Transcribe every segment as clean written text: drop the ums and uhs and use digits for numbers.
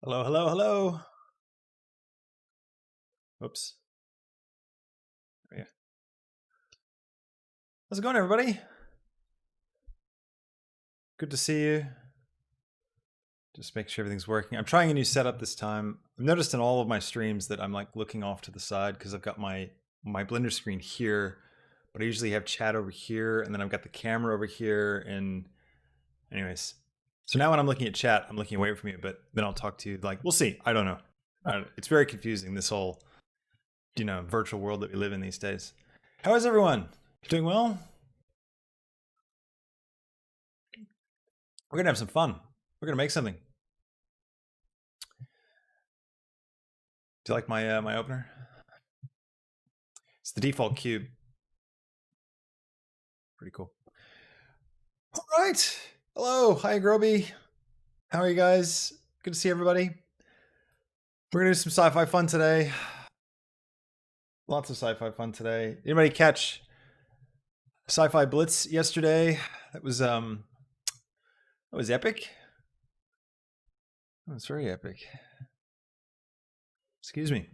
Hello, hello, hello. Oops. There we go. How's it going, everybody? Good to see you. Just make sure everything's working. I'm trying a new setup this time. I've noticed in all of my streams that I'm like looking off to the side because I've got my Blender screen here, but I usually have chat over here, and then I've got the camera over here. And anyways, so now when I'm looking at chat, I'm looking away from you, but then I'll talk to you. Like, we'll see. I don't know. It's very confusing, this whole virtual world that we live in these days. How is everyone? Doing well? We're gonna have some fun. We're gonna make something. Do you like my my opener? It's the default cube. Pretty cool. All right. Hello. Hi, Groby. How are you guys? Good to see everybody. We're gonna do some sci-fi fun today. Lots of sci-fi fun today. Anybody catch Sci-Fi Blitz yesterday? That was epic. That was very epic. Excuse me.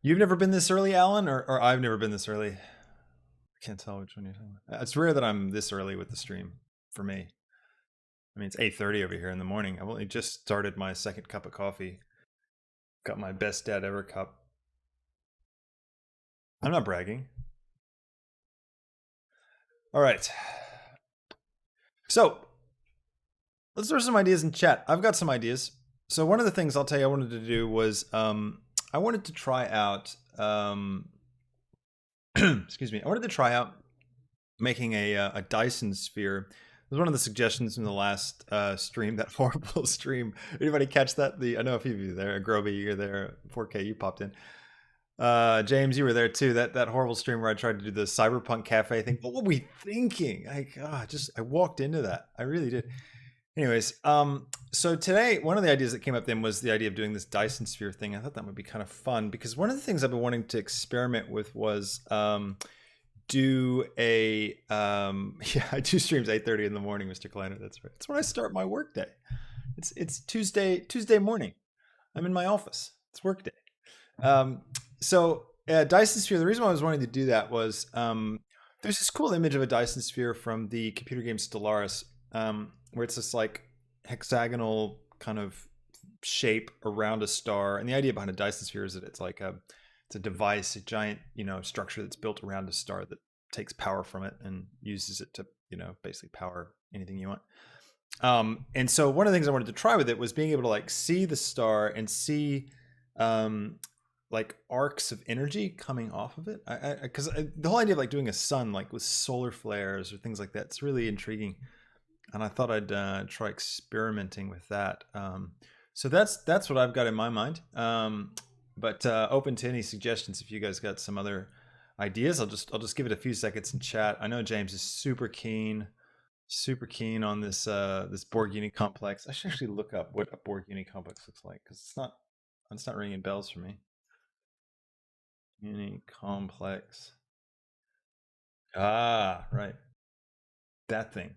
You've never been this early, Alan, or I've never been this early. I can't tell which one you're talking about. It's rare that I'm this early with the stream for me. I mean, it's 8:30 over here in the morning. I've only just started my second cup of coffee. Got my best dad ever cup. I'm not bragging. All right. So let's throw some ideas in chat. I've got some ideas. So one of the things I'll tell you I wanted to do was I wanted to try out excuse me. I wanted to try out making a Dyson Sphere. It was one of the suggestions in the last stream, that horrible stream. Anybody catch that? I know a few of you there. Groby, you're there. 4K, you popped in. James, you were there too. That horrible stream where I tried to do the Cyberpunk Cafe thing. But what were we thinking? I walked into that. I really did. Anyways, so today one of the ideas that came up then was the idea of doing this Dyson Sphere thing. I thought that would be kind of fun because one of the things I've been wanting to experiment with was do a yeah, I do streams 8:30 in the morning, Mr. Kleiner. That's right. It's when I start my work day. It's Tuesday morning. I'm in my office. It's work day. So Dyson Sphere. The reason why I was wanting to do that was there's this cool image of a Dyson Sphere from the computer game Stellaris, where it's this like hexagonal kind of shape around a star. And the idea behind a Dyson Sphere is that it's like it's a device, a giant structure that's built around a star that takes power from it and uses it to basically power anything you want. And so one of the things I wanted to try with it was being able to like see the star and see like arcs of energy coming off of it. Because the whole idea of like doing a sun like with solar flares or things like that, it's really intriguing. And I thought I'd try experimenting with that. So that's what I've got in my mind. But open to any suggestions if you guys got some other ideas. I'll just give it a few seconds in chat. I know James is super keen on this this Borg Uni complex. I should actually look up what a Borg Uni complex looks like because it's not ringing bells for me. Uni complex. Ah, right. That thing.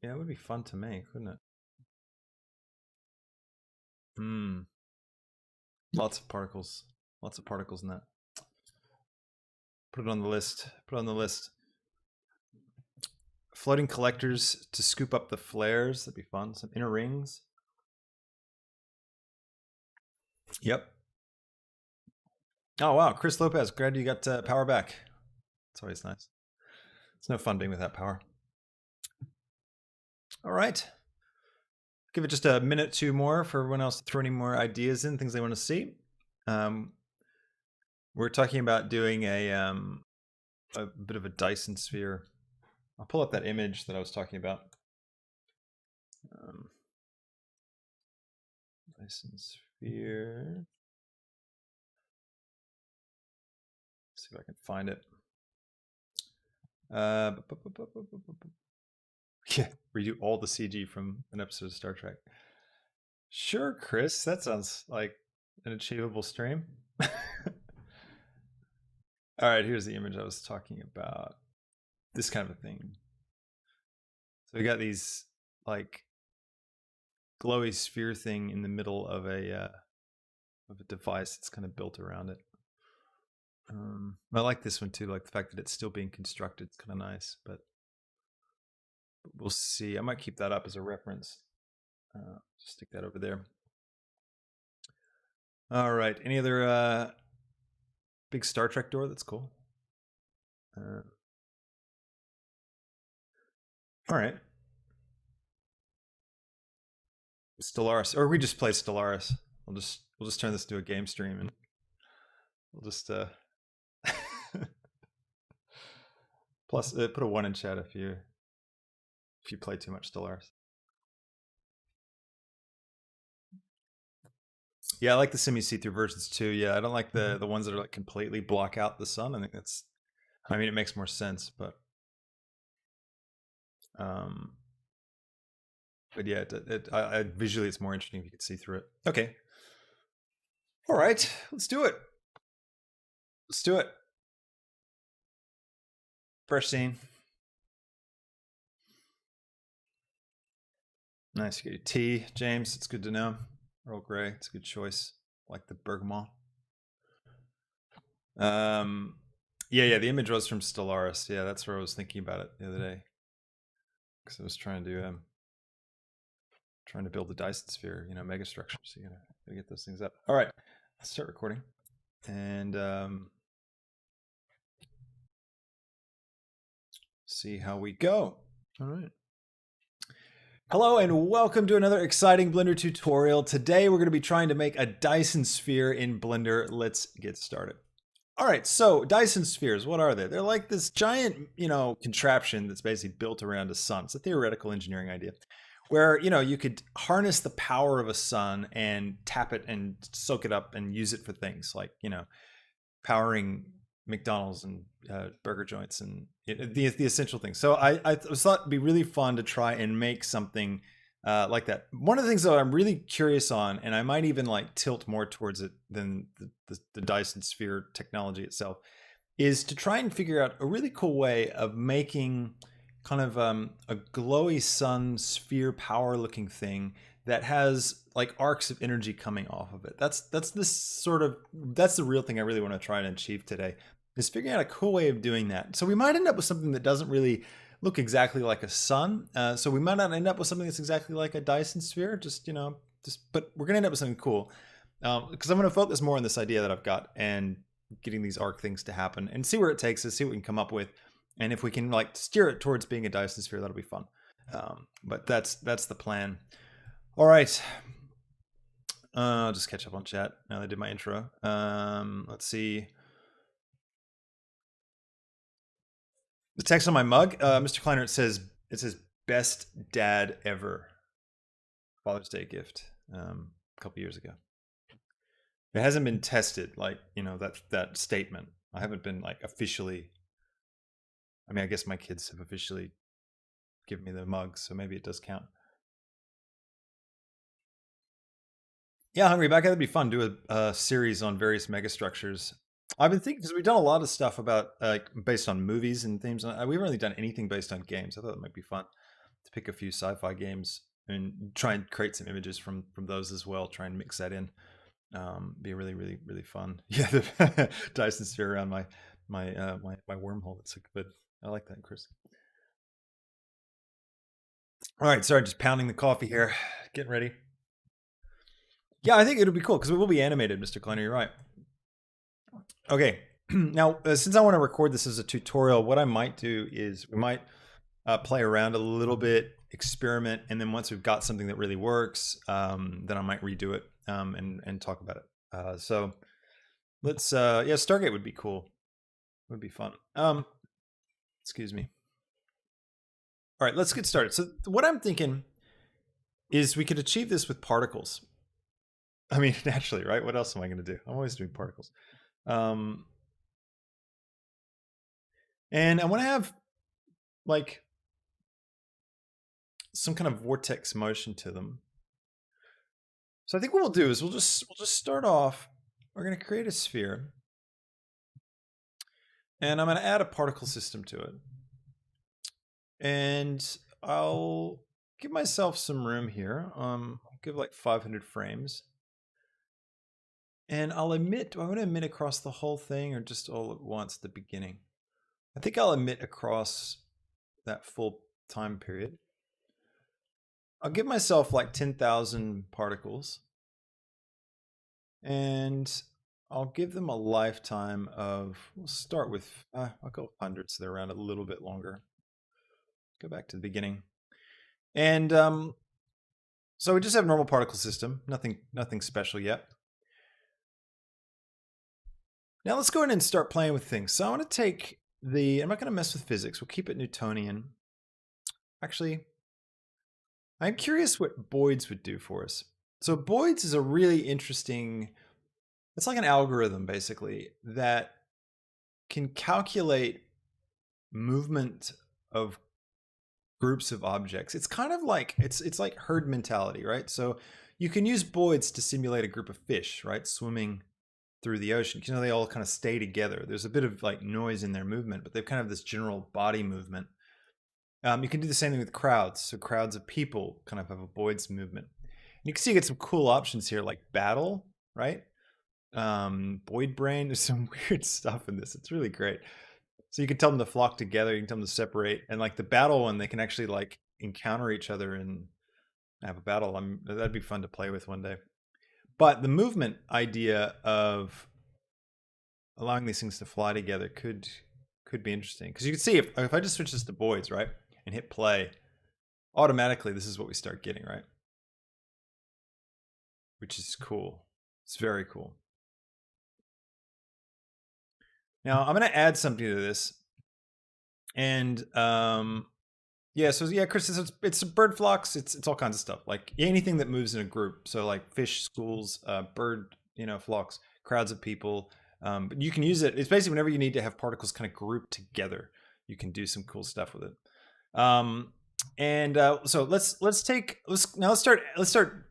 Yeah, it would be fun to make, wouldn't it? Hmm. Lots of particles. Lots of particles in that. Put it on the list. Put it on the list. Floating collectors to scoop up the flares. That'd be fun. Some inner rings. Yep. Oh, wow. Chris Lopez. Glad you got power back. It's always nice. It's no fun being without power. All right. Give it just a minute, two more for everyone else to throw any more ideas in, things they want to see. We're talking about doing a bit of a Dyson Sphere. I'll pull up that image that I was talking about. Dyson Sphere. Let's see if I can find it. Yeah, redo all the CG from an episode of Star Trek. Sure, Chris. That sounds like an achievable stream. All right, here's the image I was talking about. This kind of a thing. So we got these like glowy sphere thing in the middle of a device that's kind of built around it. I like this one too, like the fact that it's still being constructed. It's kind of nice, but we'll see. I might keep that up as a reference. Stick that over there. All right. Any other big Star Trek door? That's cool. All right. Stellaris, or we just play Stellaris. We'll just turn this into a game stream, and we'll just plus put a 1 in chat if you play too much Stellaris. Yeah, I like the semi see-through versions too. Yeah, I don't like the ones that are like completely block out the sun. I think that's, I mean, it makes more sense, but yeah, visually it's more interesting if you could see through it. Okay. All right, let's do it. Let's do it. Fresh scene. Nice. You get your tea, James. It's good to know. Earl Grey. It's a good choice. I like the bergamot. Yeah. The image was from Stellaris. Yeah, that's where I was thinking about it the other day, because I was trying to build the Dyson Sphere, megastructure. So you gotta get those things up. All right, let's start recording, and see how we go. All right. Hello and welcome to another exciting Blender tutorial. Today we're going to be trying to make a Dyson Sphere in Blender. Let's get started. All right, so Dyson Spheres, what are they? They're like this giant, contraption that's basically built around a sun. It's a theoretical engineering idea where, you could harness the power of a sun and tap it and soak it up and use it for things like, powering McDonald's and burger joints and the essential things. So I thought it'd be really fun to try and make something like that. One of the things that I'm really curious on, and I might even like tilt more towards it than the Dyson Sphere technology itself, is to try and figure out a really cool way of making kind of a glowy sun sphere power looking thing that has like arcs of energy coming off of it. That's the real thing I really want to try and achieve today, is figuring out a cool way of doing that. So we might end up with something that doesn't really look exactly like a sun. So we might not end up with something that's exactly like a Dyson Sphere, but we're gonna end up with something cool. Because I'm gonna focus more on this idea that I've got and getting these arc things to happen and see where it takes us, see what we can come up with. And if we can like steer it towards being a Dyson Sphere, that'll be fun. But that's the plan. All right. I'll just catch up on chat now that I did my intro. Let's see. The text on my mug, Mr. Kleiner, it says best dad ever. Father's Day gift a couple years ago. It hasn't been tested, like, that statement. I haven't been like officially, I mean, I guess my kids have officially given me the mug, so maybe it does count. Yeah, Hungry Back, that'd be fun. Do a series on various megastructures. I've been thinking, because we've done a lot of stuff about based on movies and themes. We haven't really done anything based on games. I thought it might be fun to pick a few sci-fi games and try and create some images from those as well. Try and mix that in. Be really, really, really fun. Yeah, the Dyson Sphere around my wormhole. That's good. I like that, Chris. All right, sorry, just pounding the coffee here, getting ready. Yeah, I think it'll be cool because it will be animated, Mr. Kleiner. You're right. Okay, now since I want to record this as a tutorial, what I might do is we might play around a little bit, experiment, and then once we've got something that really works, then I might redo it and talk about it. So let's, yeah, Stargate would be cool. It would be fun. Excuse me. All right, let's get started. So what I'm thinking is we could achieve this with particles. I mean, naturally, right? What else am I going to do? I'm always doing particles. And I want to have like some kind of vortex motion to them. So I think what we'll do is we'll just start off. We're going to create a sphere, and I'm going to add a particle system to it. And I'll give myself some room here. I'll give like 500 frames. And I'll emit, do I want to emit across the whole thing or just all at once at the beginning? I think I'll emit across that full time period. I'll give myself like 10,000 particles. And I'll give them a lifetime of, we'll start with, I'll go hundreds, so they're around a little bit longer. Go back to the beginning. And so we just have a normal particle system, nothing special yet. Now let's go in and start playing with things. So I want to take I'm not going to mess with physics. We'll keep it Newtonian. Actually, I'm curious what Boyd's would do for us. So Boyd's is a really interesting, it's like an algorithm basically that can calculate movement of groups of objects. It's kind of like, it's like herd mentality, right? So you can use Boyd's to simulate a group of fish, right? Swimming through the ocean. You know, they all kind of stay together. There's a bit of like noise in their movement, but they've kind of this general body movement. You can do the same thing with crowds. So crowds of people kind of have a Boyd's movement. And you can see you get some cool options here like battle, right? Boyd brain. There's some weird stuff in this. It's really great. So you can tell them to flock together. You can tell them to separate. And like the battle one, they can actually like encounter each other and have a battle. That'd be fun to play with one day. But the movement idea of allowing these things to fly together could be interesting. Because you can see if I just switch this to Boyd's, right, and hit play, automatically this is what we start getting, right? Which is cool. It's very cool. Now I'm going to add something to this. And yeah, so yeah, Chris, it's bird flocks. It's all kinds of stuff, like anything that moves in a group. So like fish schools, bird, flocks, crowds of people. But you can use it. It's basically whenever you need to have particles kind of grouped together, you can do some cool stuff with it. So let's start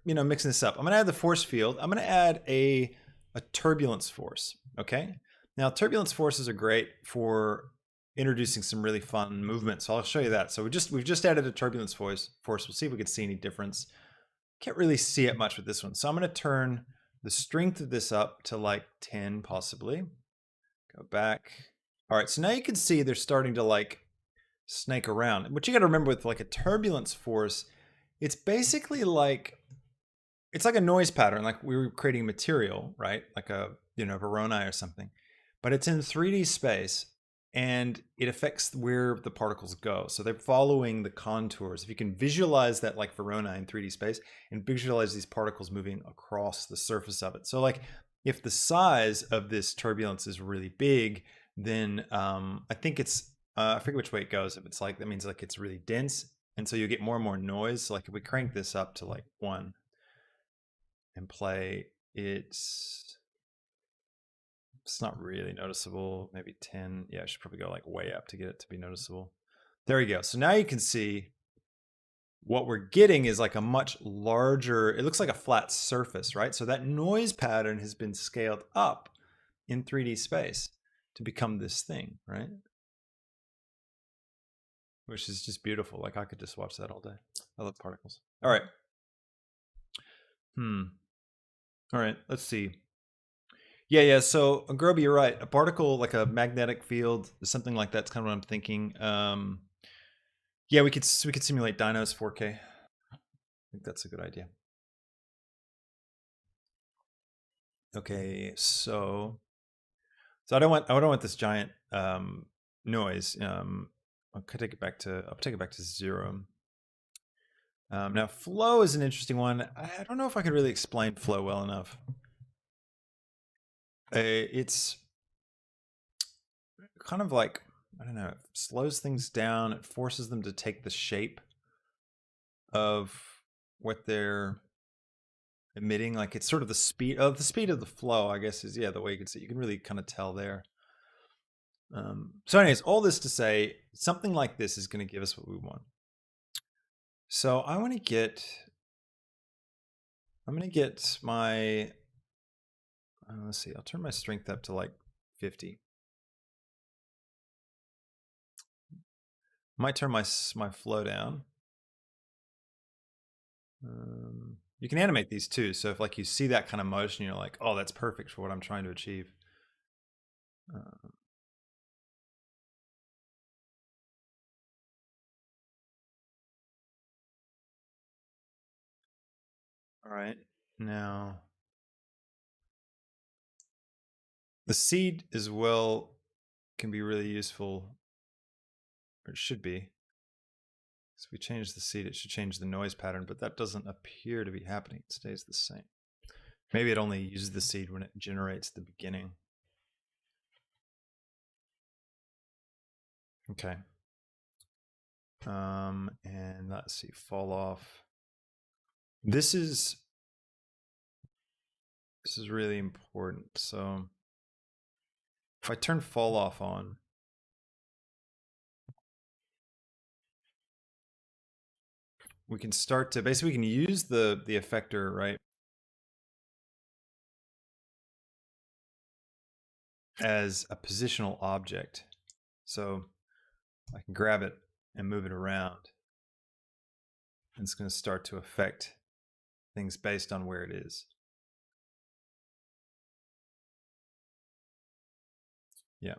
mixing this up. I'm gonna add the force field. I'm gonna add a turbulence force. Okay. Now turbulence forces are great for introducing some really fun movement. So I'll show you that. So we've just added a turbulence force. We'll see if we can see any difference. Can't really see it much with this one. So I'm going to turn the strength of this up to like 10 possibly. Go back. All right, so now you can see they're starting to like snake around. What you got to remember with like a turbulence force, it's basically like, it's like a noise pattern, like we were creating material, right? Like a, Veroni or something, but it's in 3D space. And it affects where the particles go. So they're following the contours. If you can visualize that like Verona in 3D space and visualize these particles moving across the surface of it. So like if the size of this turbulence is really big, then I think it's, I forget which way it goes. If it's like, that means like it's really dense. And so you get more and more noise. So like if we crank this up to like 1 and play, it's not really noticeable. Maybe 10. Yeah, I should probably go like way up to get it to be noticeable. There we go. So now you can see what we're getting is like a much larger, it looks like a flat surface, right? So that noise pattern has been scaled up in 3D space to become this thing, right? Which is just beautiful. Like I could just watch that all day. I love particles. All right. All right, let's see. Yeah. So, Groby, you're right. A particle, like a magnetic field, something like that's kind of what I'm thinking. Yeah, we could simulate dynos 4K. I think that's a good idea. Okay, so I don't want this giant noise. I'll take it back to 0. Now, flow is an interesting one. I don't know if I could really explain flow well enough. It's kind of like, I don't know, it slows things down. It forces them to take the shape of what they're emitting. Like it's sort of the speed of the flow, I guess, is the way you can see. You can really kind of tell there. So anyways, all this to say, something like this is going to give us what we want. So I'm going to get my, let's see, I'll turn my strength up to like 50. Might turn my flow down. You can animate these too. So if like you see that kind of motion, you're like, oh, that's perfect for what I'm trying to achieve. All right. Now, the seed as well can be really useful, or it should be. So if we change the seed, it should change the noise pattern, but that doesn't appear to be happening. It stays the same. Maybe it only uses the seed when it generates the beginning. Okay. And let's see, fall off. This is really important. So if I turn fall off on, we can start to basically we can use the effector, right, as a positional object. So I can grab it and move it around. And it's going to start to affect things based on where it is. Yeah.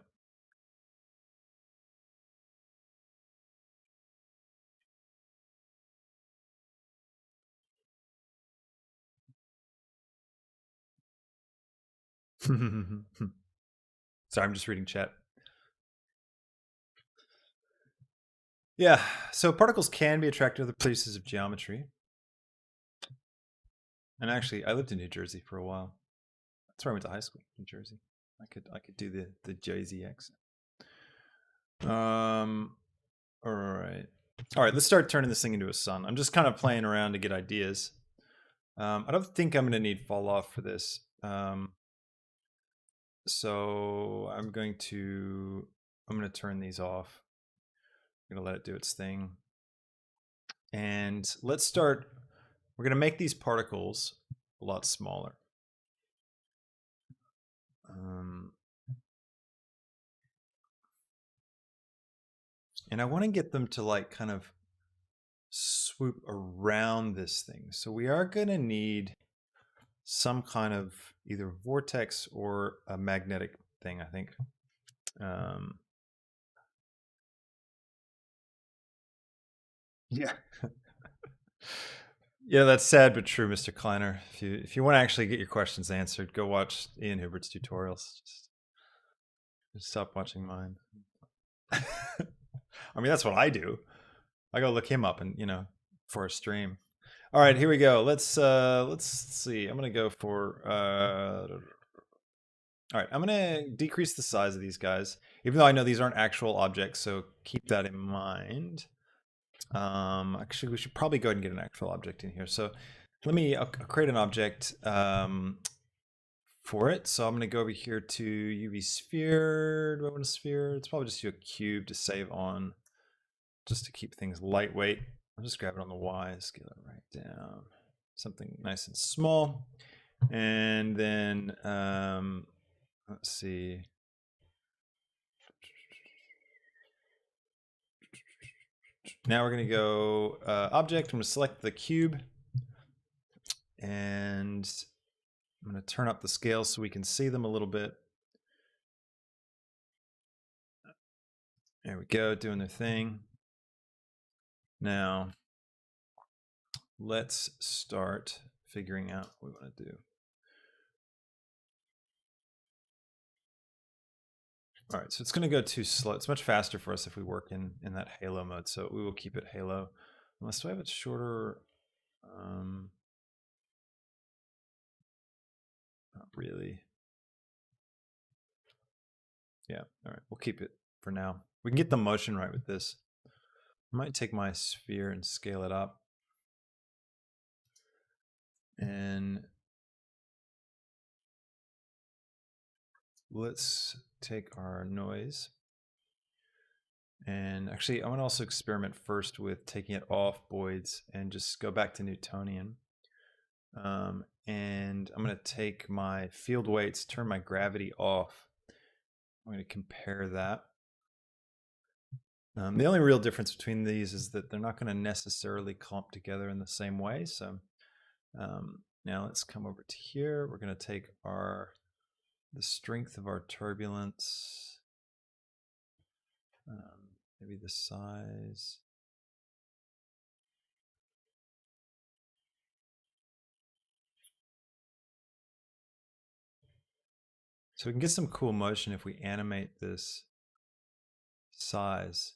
Sorry, I'm just reading chat. Yeah, so particles can be attracted to other pieces of geometry. And actually, I lived in New Jersey for a while. That's where I went to high school, New Jersey. I could do the Jersey accent. All right. All right, let's start turning this thing into a sun. I'm just kind of playing around to get ideas. I don't think I'm going to need fall off for this. So I'm going to turn these off. I'm going to let it do its thing. And let's start. We're going to make these particles a lot smaller. And I want to get them to like kind of swoop around this thing. So we are going to need some kind of either vortex or a magnetic thing, I think. Yeah. Yeah, that's sad but true, Mr. Kleiner. If you want to actually get your questions answered, go watch Ian Hubert's tutorials. Just stop watching mine. I mean, that's what I do. I go look him up and for a stream. All right, here we go. Let's see. I'm gonna go for all right, I'm gonna decrease the size of these guys, even though I know these aren't actual objects, so keep that in mind. Actually, we should probably go ahead and get an actual object in here. So let me I'll create an object for it. So I'm gonna go over here to UV sphere. Do I want a sphere? It's probably just do a cube to save on, just to keep things lightweight. I'll just grab it on the Y, scale it right down. Something nice and small. And then let's see. Now we're going to go object. I'm going to select the cube. And I'm going to turn up the scale so we can see them a little bit. There we go, doing their thing. Now, let's start figuring out what we want to do. All right, so it's going to go too slow. It's much faster for us if we work in that halo mode, so we will keep it halo. Unless, do I have it shorter? Not really. Yeah, all right, we'll keep it for now. We can get the motion right with this. I might take my sphere and scale it up. And let's take our noise. And actually, I want to also experiment first with taking it off Boyd's and just go back to Newtonian. And I'm going to take my field weights, turn my gravity off. I'm going to compare that. The only real difference between these is that they're not going to necessarily clump together in the same way. So now let's come over to here. We're going to take the strength of our turbulence, maybe the size. So we can get some cool motion if we animate this size.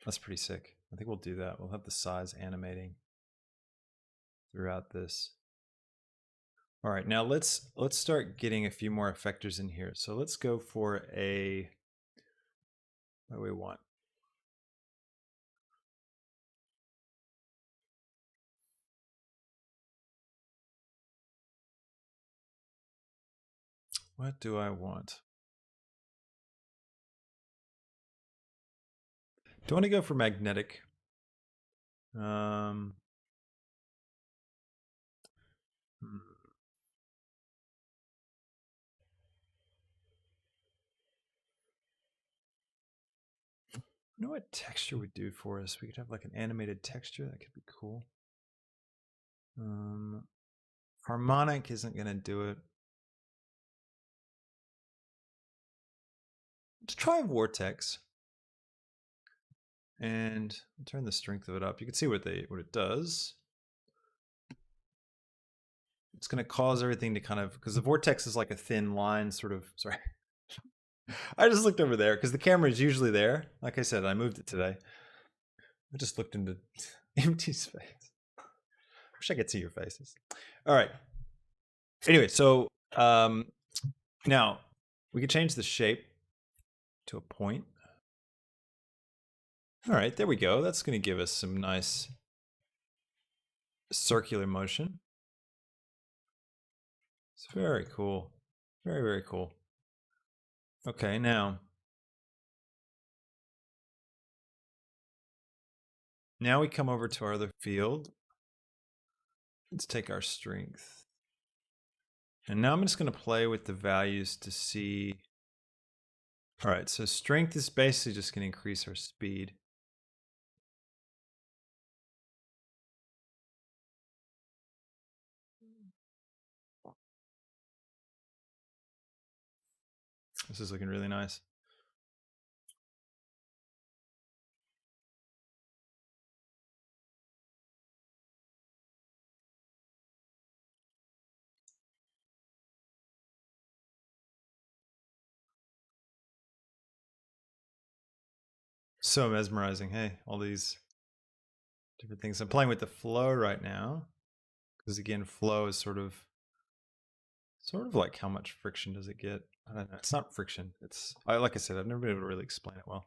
That's pretty sick. I think we'll do that. We'll have the size animating throughout this. All right, now let's start getting a few more effectors in here. So let's go for what do we want? What do I want? Do I want to go for magnetic? Hmm. You know what texture would do for us? We could have like an animated texture. That could be cool. Harmonic isn't going to do it. Let's try vortex. And turn the strength of it up. You can see what it does. It's going to cause everything to kind of, because the vortex is like a thin line sort of, sorry. I just looked over there because the camera is usually there. Like I said, I moved it today. I just looked into empty space. Wish I could see your faces. All right. Anyway, so now we can change the shape to a point. All right, there we go. That's going to give us some nice circular motion. It's very cool. Very, very cool. Okay, now we come over to our other field. Let's take our strength. And now I'm just going to play with the values to see. All right, so strength is basically just going to increase our speed. This is looking really nice. So mesmerizing. Hey, all these different things. I'm playing with the flow right now because again, flow is sort of like how much friction does it get? I don't know. It's not friction. It's like I said, I've never been able to really explain it well.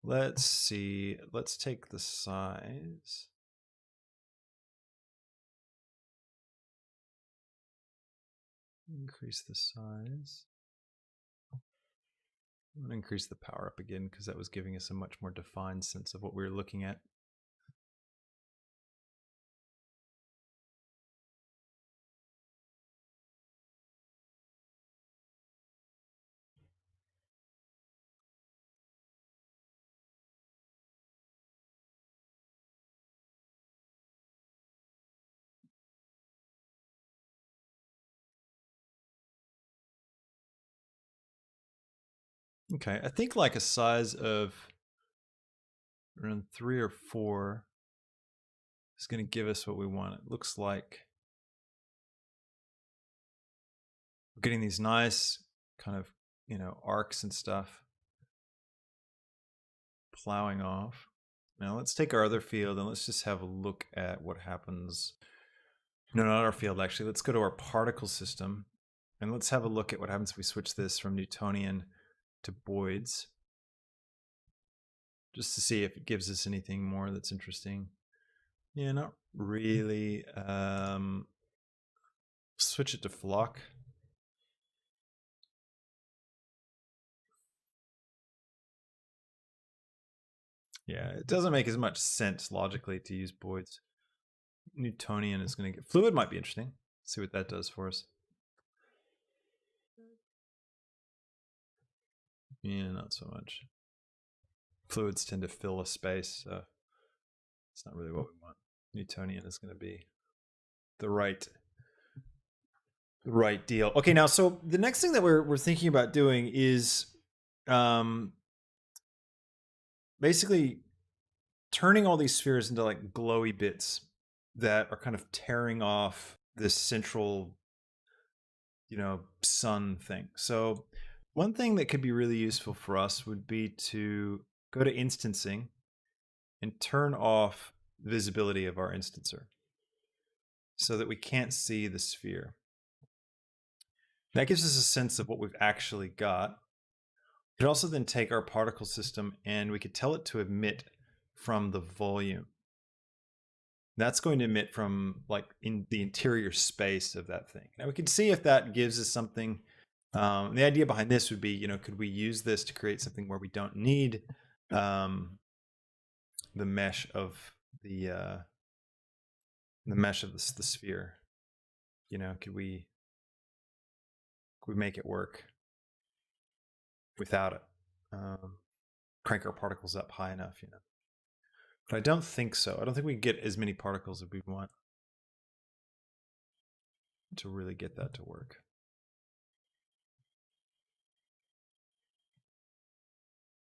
Let's see. Let's take the size. Increase the size. I'm going to increase the power up again because that was giving us a much more defined sense of what we were looking at. Okay, I think like a size of around 3 or 4 is going to give us what we want. It looks like we're getting these nice kind of, arcs and stuff plowing off. Now let's take our other field and let's just have a look at what happens. No, not our field actually. Let's go to our particle system and let's have a look at what happens if we switch this from Newtonian to Boyd's, just to see if it gives us anything more that's interesting. Yeah, not really. Switch it to flock. Yeah, it doesn't make as much sense logically to use Boyd's. Newtonian is going to get fluid. Might be interesting. Let's see what that does for us. Yeah, not so much. Fluids tend to fill a space, so it's not really what we want. Newtonian is going to be the right deal. Okay, now so the next thing that we're thinking about doing is basically turning all these spheres into like glowy bits that are kind of tearing off this central, sun thing. So one thing that could be really useful for us would be to go to instancing and turn off visibility of our instancer so that we can't see the sphere. That gives us a sense of what we've actually got. We could also then take our particle system and we could tell it to emit from the volume. That's going to emit from like in the interior space of that thing. Now we can see if that gives us something. The idea behind this would be, could we use this to create something where we don't need the mesh of the the sphere? Could we make it work without it? Crank our particles up high enough, But I don't think so. I don't think we can get as many particles as we want to really get that to work.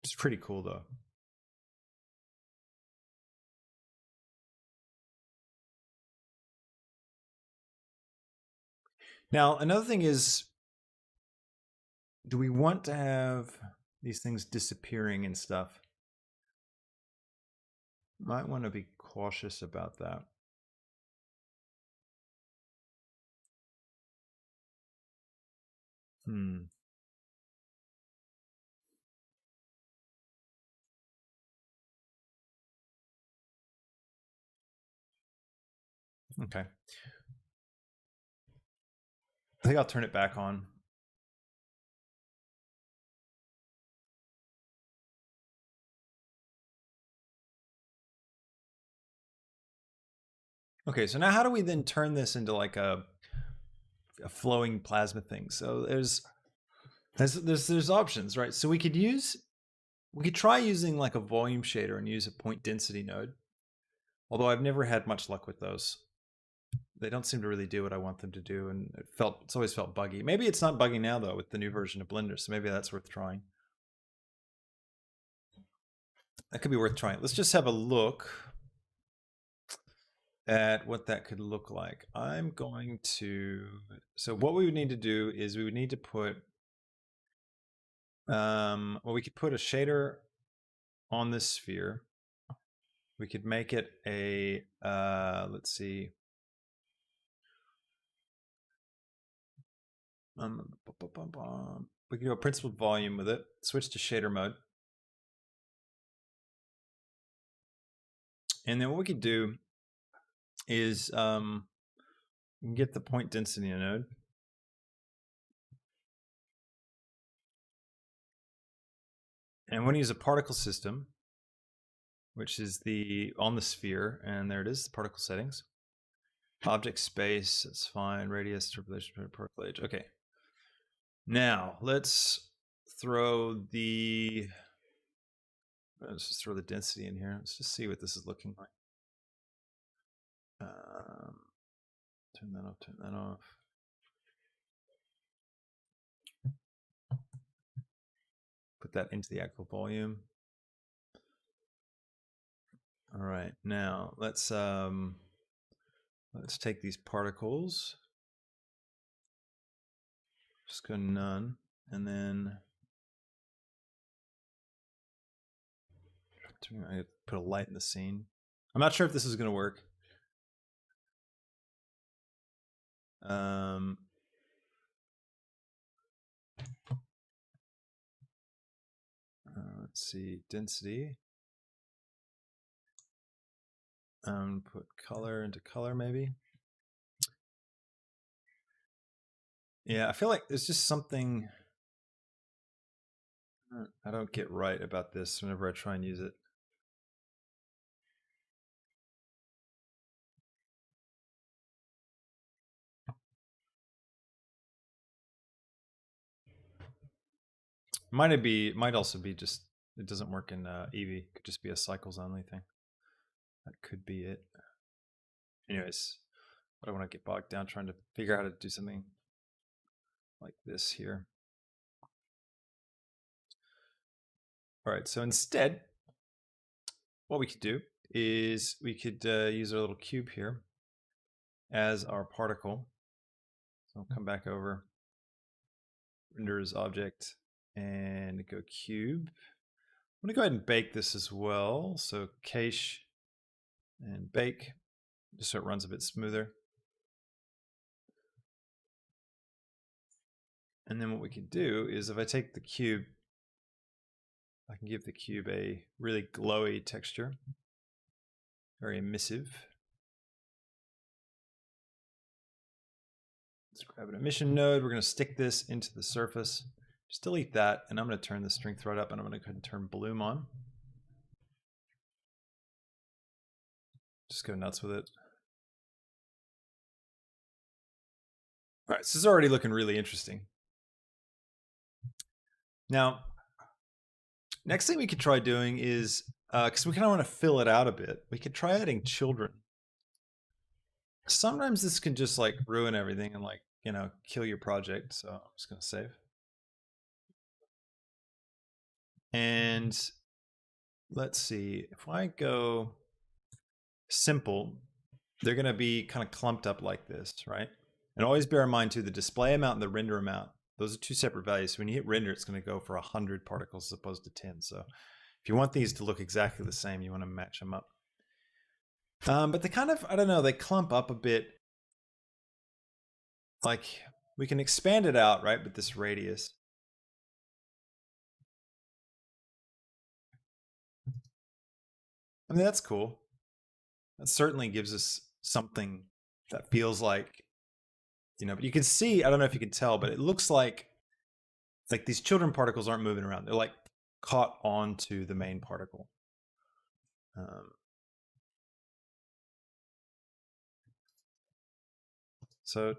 It's pretty cool though. Now, another thing is, do we want to have these things disappearing and stuff? Might want to be cautious about that. Okay. I think I'll turn it back on. Okay, so now how do we then turn this into like a flowing plasma thing? So there's options, right? So we could try using like a volume shader and use a point density node. Although I've never had much luck with those. They don't seem to really do what I want them to do, and it's always felt buggy. Maybe it's not buggy now though with the new version of Blender, so maybe that's worth trying. That could be worth trying. Let's just have a look at what that could look like. So what we would need to do is we would need to put, well, we could put a shader on this sphere. We could make it a, let's see. We could do a principled volume with it, switch to shader mode. And then what we could do is we can get the point density node. And I'm going to use a particle system, which is on the sphere, and there it is, the particle settings. Object space, it's fine. Radius, turbulation, particle age. Okay. Now let's throw let's just throw the density in here. Let's just see what this is looking like. Turn that off, turn that off. Put that into the actual volume. All right, now let's take these particles. Just go none, and then I put a light in the scene. I'm not sure if this is going to work. Let's see, density. Put color into color, maybe. Yeah, I feel like there's just something I don't get right about this whenever I try and use it. Might also be just it doesn't work in Eevee. Could just be a cycles only thing. That could be it. Anyways, I don't want to get bogged down trying to figure out how to do something like this here. All right, so instead, what we could do is we could use our little cube here as our particle. So I'll come back over, render as object, and go cube. I'm gonna go ahead and bake this as well. So cache and bake, just so it runs a bit smoother. And then what we can do is if I take the cube, I can give the cube a really glowy texture, very emissive. Let's grab an emission node. We're going to stick this into the surface. Just delete that, and I'm going to turn the strength right up, and I'm going to go ahead and turn bloom on. Just go nuts with it. All right, so this is already looking really interesting. Now, next thing we could try doing is, because we kind of want to fill it out a bit, we could try adding children. Sometimes this can just like ruin everything and like, you know, kill your project. So I'm just going to save. And let's see, if I go simple, they're going to be kind of clumped up like this, right? And always bear in mind too, the display amount and the render amount, those are two separate values. So when you hit render, it's going to go for 100 particles as opposed to 10. So if you want these to look exactly the same, you want to match them up. But they kind of, I don't know, they clump up a bit. Like we can expand it out, right, with this radius. I mean, that's cool. That certainly gives us something that feels like, you know, but you can see, I don't know if you can tell, but it looks like these children particles aren't moving around. They're like caught onto the main particle. So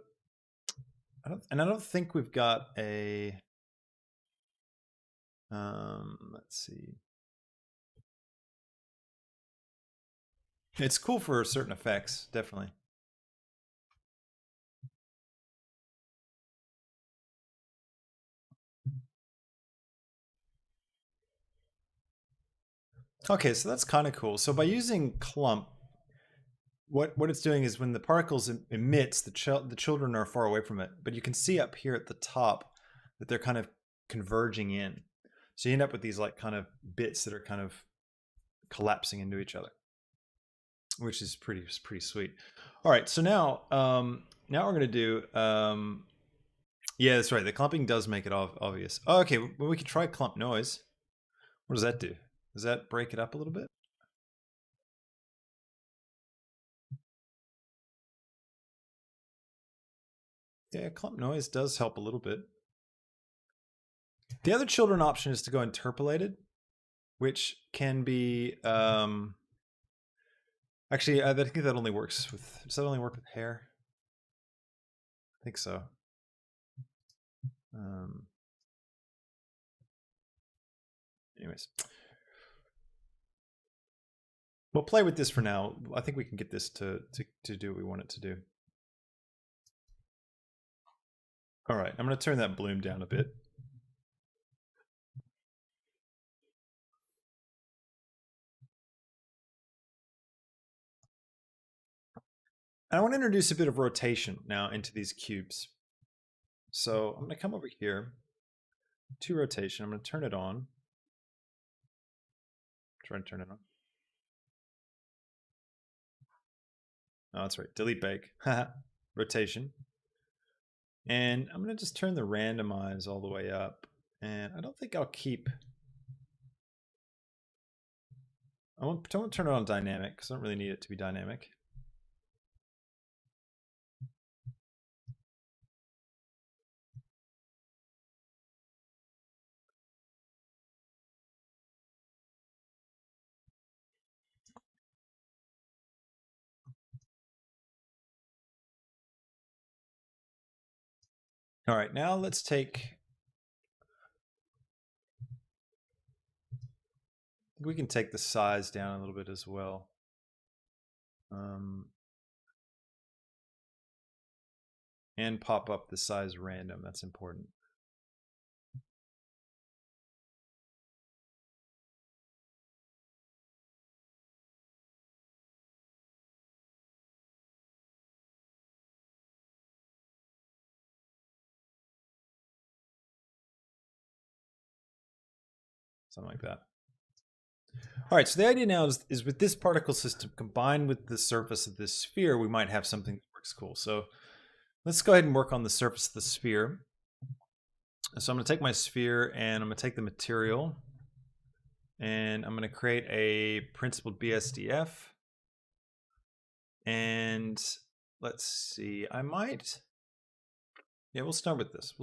I don't think we've got a, let's see. It's cool for certain effects, definitely. Okay, so that's kind of cool. So by using clump, what it's doing is when the particles emits, the children are far away from it, but you can see up here at the top that they're kind of converging in. So you end up with these like kind of bits that are kind of collapsing into each other, which is pretty sweet. All right, so now now we're gonna do yeah, that's right. The clumping does make it obvious. Oh, okay, well, we could try clump noise. What does that do? Does that break it up a little bit? Yeah, clump noise does help a little bit. The other children option is to go interpolated, which can be actually I think that only works with, does that only work with hair? I think so. Anyways, we'll play with this for now. I think we can get this to do what we want it to do. All right, I'm going to turn that bloom down a bit. And I want to introduce a bit of rotation now into these cubes. So I'm going to come over here to rotation. I'm going to turn it on. Try and turn it on. Oh, that's right. Delete bake. Rotation. And I'm going to just turn the randomize all the way up. And I don't think I'll keep... I won't turn it on dynamic because I don't really need it to be dynamic. All right, now let's take We can take the size down a little bit as well. And pop up the size random. That's important. Something like that. All right, so the idea now is with this particle system combined with the surface of this sphere, we might have something that works cool. So let's go ahead and work on the surface of the sphere. So I'm going to take my sphere and I'm going to take the material and I'm going to create a principled BSDF. And let's see, I might, yeah, we'll start with this.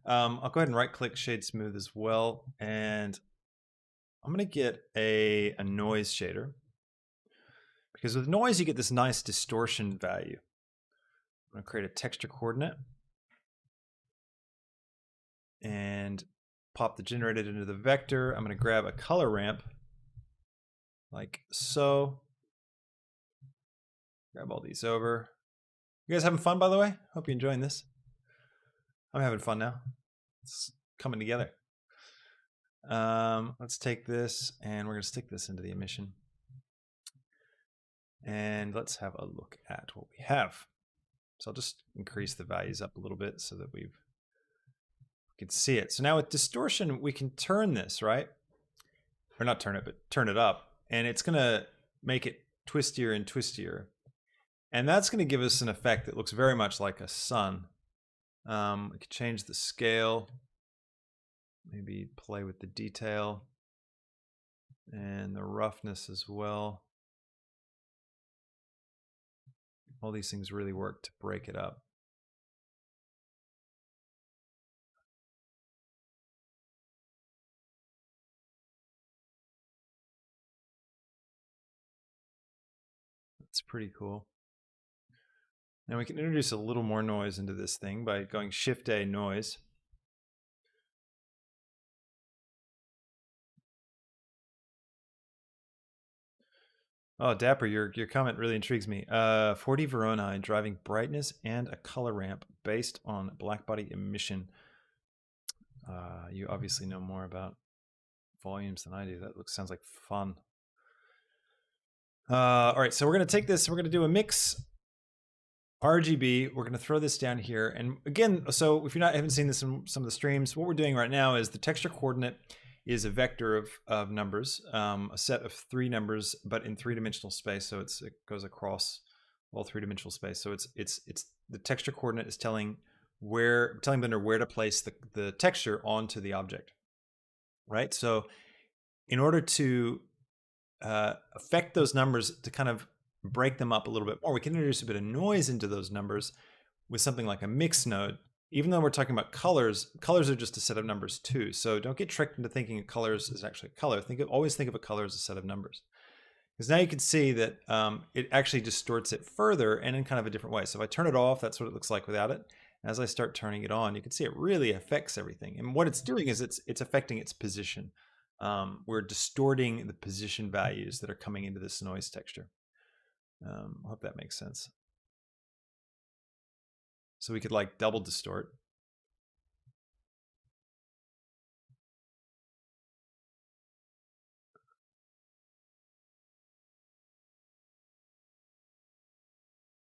I'll go ahead and right click shade smooth as well. And I'm going to get a noise shader because with noise, you get this nice distortion value. I'm going to create a texture coordinate and pop the generated into the vector. I'm going to grab a color ramp like so. Grab all these over. You guys having fun, by the way? Hope you're enjoying this. I'm having fun now. It's coming together. Let's take this and we're going to stick this into the emission. And let's have a look at what we have. So I'll just increase the values up a little bit so that we can see it. So now with distortion, we can turn this, right? Or not turn it, but turn it up. And it's going to make it twistier and twistier. And that's going to give us an effect that looks very much like a sun. We could change the scale, maybe play with the detail and the roughness as well. All these things really work to break it up. That's pretty cool. Now we can introduce a little more noise into this thing by going Shift-A noise. Oh, Dapper, your comment really intrigues me. 4D Voronoi driving brightness and a color ramp based on blackbody emission. You obviously know more about volumes than I do. That sounds like fun. All right, so we're going to take this. We're going to do a mix RGB. We're going to throw this down here. And again, so if you haven't seen this in some of the streams, what we're doing right now is the texture coordinate is a vector of numbers, a set of 3 numbers, but in 3-dimensional space. So it goes across all 3-dimensional space. So it's the texture coordinate is telling Blender where to place the texture onto the object, right? So in order to affect those numbers, to kind of break them up a little bit more, we can introduce a bit of noise into those numbers with something like a mix node. Even though we're talking about colors, colors are just a set of numbers too. So don't get tricked into thinking colors is actually a color. Always think of a color as a set of numbers. Because now you can see that it actually distorts it further and in kind of a different way. So if I turn it off, that's what it looks like without it. As I start turning it on, you can see it really affects everything. And what it's doing is it's affecting its position. We're distorting the position values that are coming into this noise texture. I hope that makes sense. So we could like double distort.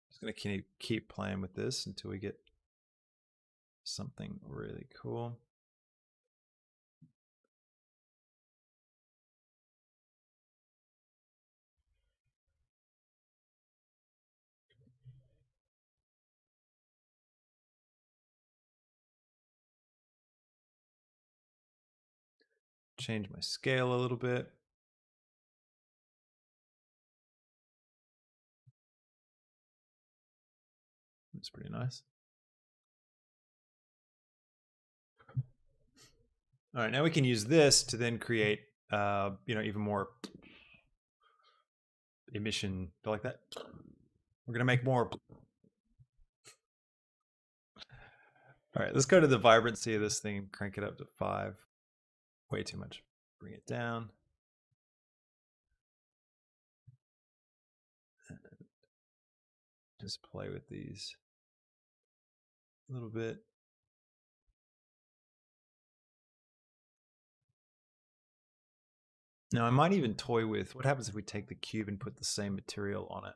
Just gonna keep playing with this until we get something really cool. Change my scale a little bit. It's pretty nice. All right, now we can use this to then create, even more emission. Do you like that? We're gonna make more. All right, let's go to the vibrancy of this thing. Crank it up to 5. Way too much. Bring it down. Just play with these a little bit. Now I might even toy with what happens if we take the cube and put the same material on it.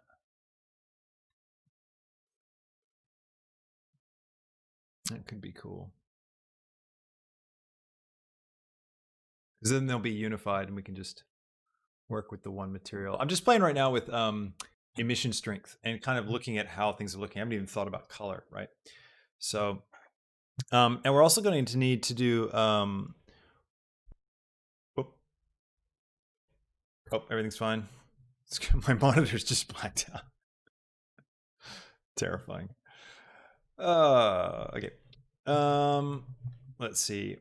That could be cool. Because then they'll be unified and we can just work with the one material. I'm just playing right now with emission strength and kind of looking at how things are looking. I haven't even thought about color, right? So, and we're also going to need to do, oh, everything's fine. My monitor's just blacked out. Terrifying. Okay. Let's see.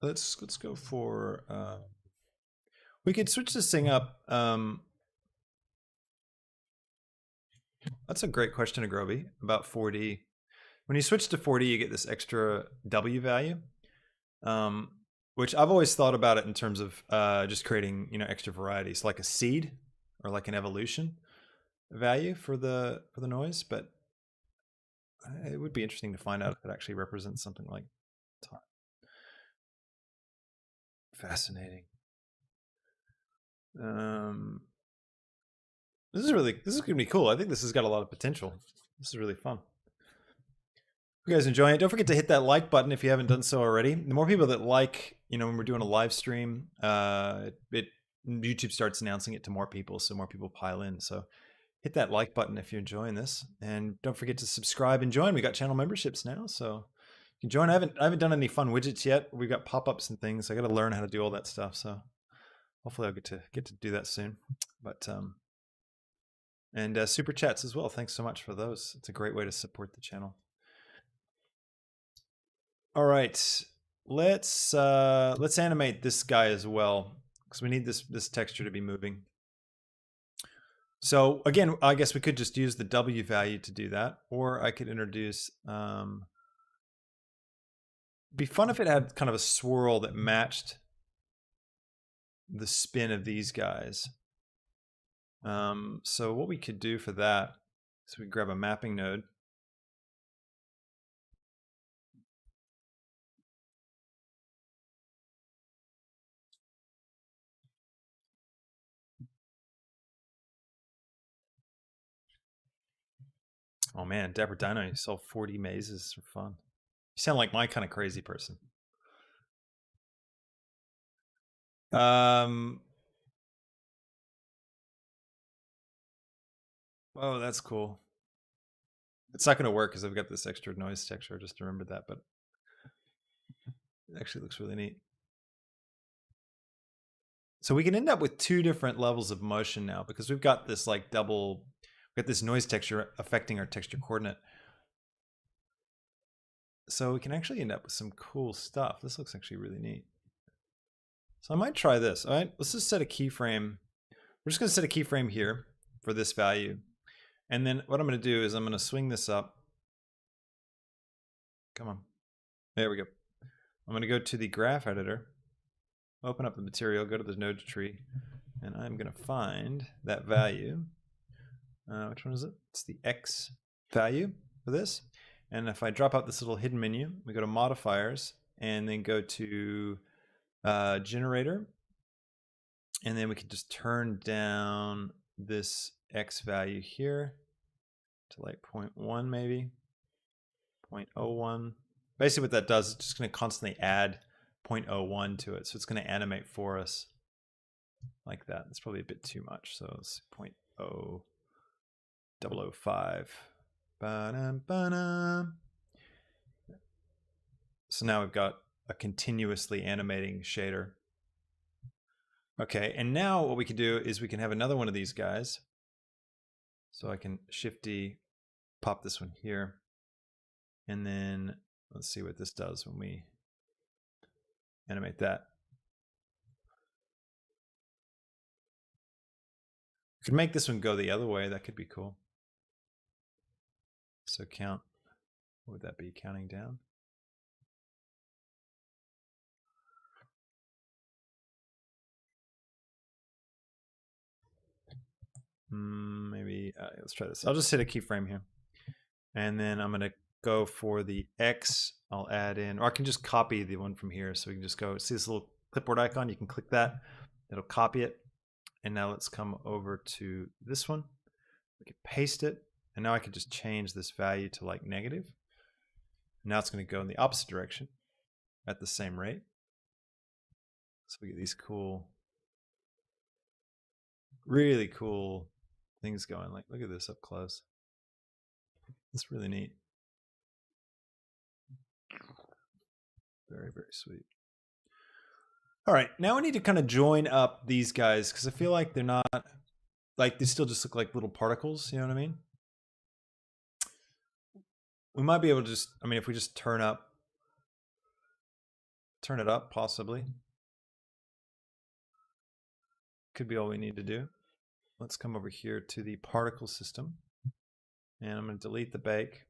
Let's go for we could switch this thing up. That's a great question, Agroby, about 4D. When you switch to 4D, you get this extra W value, which I've always thought about it in terms of just creating, extra varieties, like a seed or like an evolution value for the noise. But it would be interesting to find out if it actually represents something like time. Fascinating. This is gonna be cool. I think this has got a lot of potential. This is really fun. If you guys enjoying it, don't forget to hit that like button if you haven't done so already. The more people that like, when we're doing a live stream, YouTube starts announcing it to more people, so more people pile in. So hit that like button if you're enjoying this, and don't forget to subscribe and join. We got channel memberships now, so you can join. I haven't done any fun widgets yet. We've got pop-ups and things. I got to learn how to do all that stuff. So hopefully I'll get to do that soon. But and super chats as well. Thanks so much for those. It's a great way to support the channel. All right, let's animate this guy as well, because we need this texture to be moving. So again, I guess we could just use the W value to do that, or I could introduce. Be fun if it had kind of a swirl that matched the spin of these guys. So what we could do for that is we grab a mapping node. Oh man, Dapper Dino, you sell 40 mazes for fun. You sound like my kind of crazy person. Oh, that's cool. It's not going to work because I've got this extra noise texture. I just remembered that, but it actually looks really neat. So we can end up with two different levels of motion now because we've got this like we've got this noise texture affecting our texture coordinate. So we can actually end up with some cool stuff. This looks actually really neat. So I might try this. All right, let's just set a keyframe. We're just going to set a keyframe here for this value. And then what I'm going to do is I'm going to swing this up. Come on. There we go. I'm going to go to the graph editor, open up the material, go to the node tree, and I'm going to find that value. Which one is it? It's the X value for this. And if I drop out this little hidden menu, we go to modifiers and then go to generator. And then we can just turn down this X value here to like 0.1 maybe, 0.01. Basically what that does is just going to constantly add 0.01 to it. So it's going to animate for us like that. It's probably a bit too much. So it's 0.0005. Ba-dum. So now we've got a continuously animating shader. Okay, and now what we can do is we can have another one of these guys. So I can Shift D, pop this one here, and then let's see what this does when we animate that. We could make this one go the other way. That could be cool. So count, what would that be, counting down? Maybe let's try this. I'll just hit a keyframe here. And then I'm going to go for the X. I'll add in, or I can just copy the one from here. So we can just go, see this little clipboard icon? You can click that. It'll copy it. And now let's come over to this one. We can paste it. And now I can just change this value to like negative. Now it's going to go in the opposite direction at the same rate. So we get these cool, really cool things going. Like, look at this up close. It's really neat. Very, very sweet. All right, now we need to kind of join up these guys because I feel like they're not, like they still just look like little particles, you know what I mean? We might be able to just, I mean, if we just turn it up possibly. Could be all we need to do. Let's come over here to the particle system and I'm going to delete the bake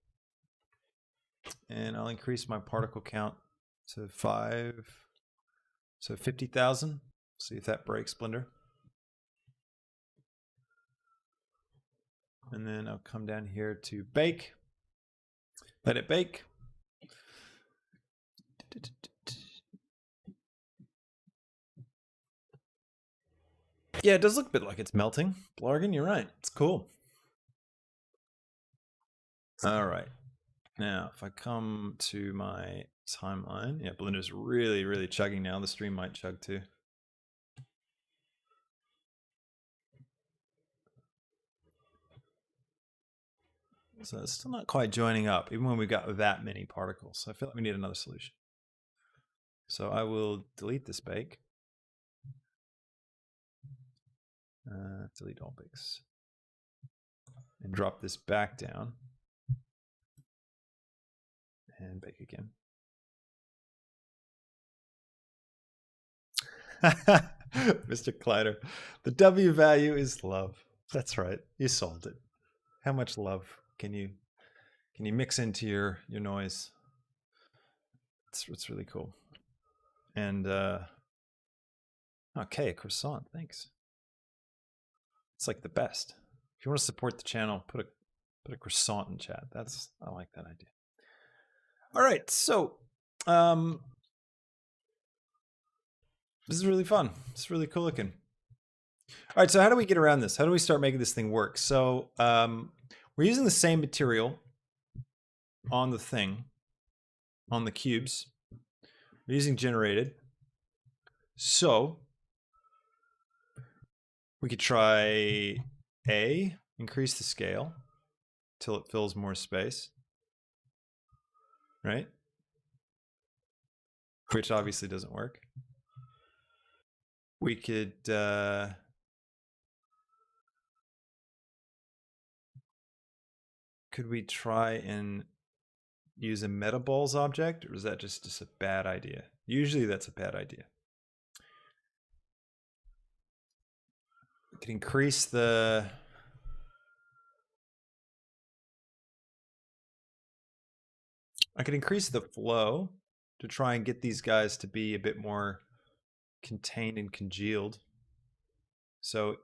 and I'll increase my particle count to 5. So 50,000. See if that breaks Blender. And then I'll come down here to bake. Let it bake. Yeah, it does look a bit like it's melting. Blargan, you're right. It's cool. All right. Now, if I come to my timeline, yeah, Blender's really, really chugging now. The stream might chug too. So it's still not quite joining up, even when we've got that many particles. So I feel like we need another solution. So I will delete this bake. Delete all bakes. And drop this back down. And bake again. Mr. Kleider, the W value is love. That's right. You solved it. How much love can you mix into your noise? It's really cool. And okay, a croissant. Thanks. It's like the best. If you want to support the channel, put a croissant in chat. I like that idea. All right, so this is really fun. It's really cool looking. All right, so how do we get around this? How do we start making this thing work? So we're using the same material on the thing, on the cubes. We're using generated. So we could try A, increase the scale till it fills more space, right? Which obviously doesn't work. We could we try and use a metaballs object, or is that just a bad idea? Usually that's a bad idea. We could increase the flow to try and get these guys to be a bit more contained and congealed. So,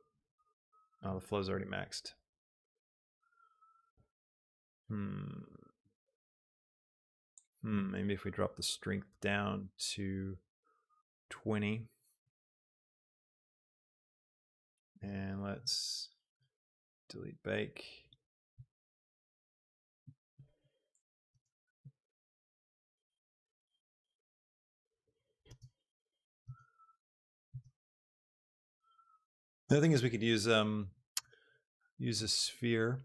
oh, the flow's already maxed. Maybe if we drop the strength down to 20. And let's delete bake. The other thing is we could use a sphere.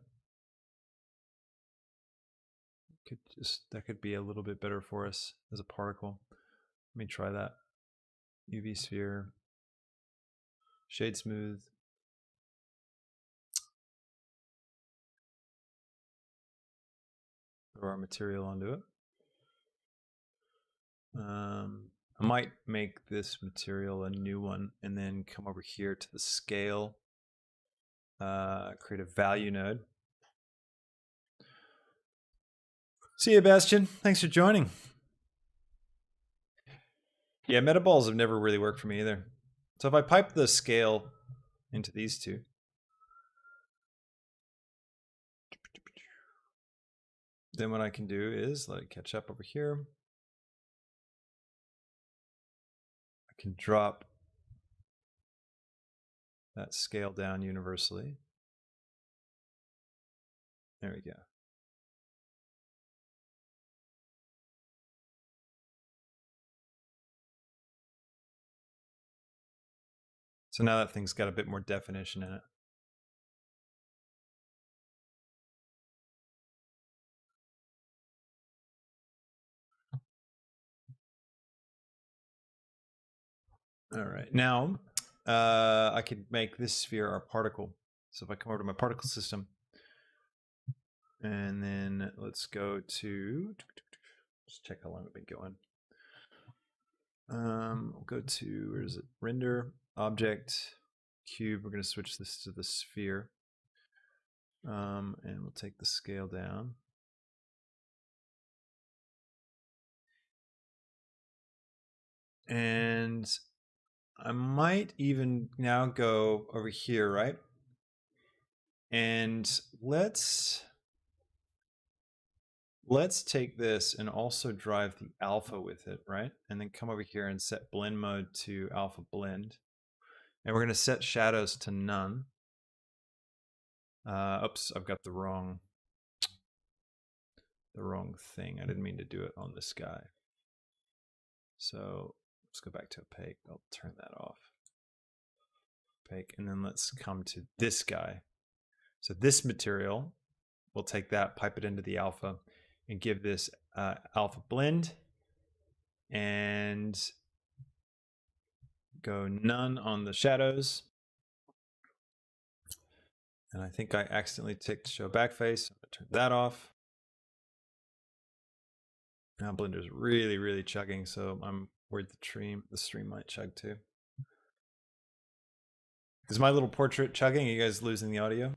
That could be a little bit better for us as a particle. Let me try that. UV sphere, shade smooth. Throw our material onto it. I might make this material a new one and then come over here to the scale, create a value node. See you, Bastian. Thanks for joining. Yeah, metaballs have never really worked for me either. So if I pipe the scale into these two, Then what I can do is let it catch up over here. I can drop that scale down universally. There we go. So now that thing's got a bit more definition in it. All right, now I could make this sphere our particle. So if I come over to my particle system, and then let's go to, just check how long we've been going. We'll go to, where is it? Render, object, cube. We're going to switch this to the sphere. And we'll take the scale down. And I might even now go over here, right? And let's take this and also drive the alpha with it, right? And then come over here and set blend mode to alpha blend. And we're going to set shadows to none. Oops, I've got the wrong thing. I didn't mean to do it on this guy. So let's go back to opaque. I'll turn that off. Opaque, and then let's come to this guy. So this material, we'll take that, pipe it into the alpha, and give this alpha blend, and go none on the shadows. And I think I accidentally ticked show backface. I'm gonna turn that off. Now Blender's really, really chugging, so I'm worried the stream might chug too. Is my little portrait chugging? Are you guys losing the audio?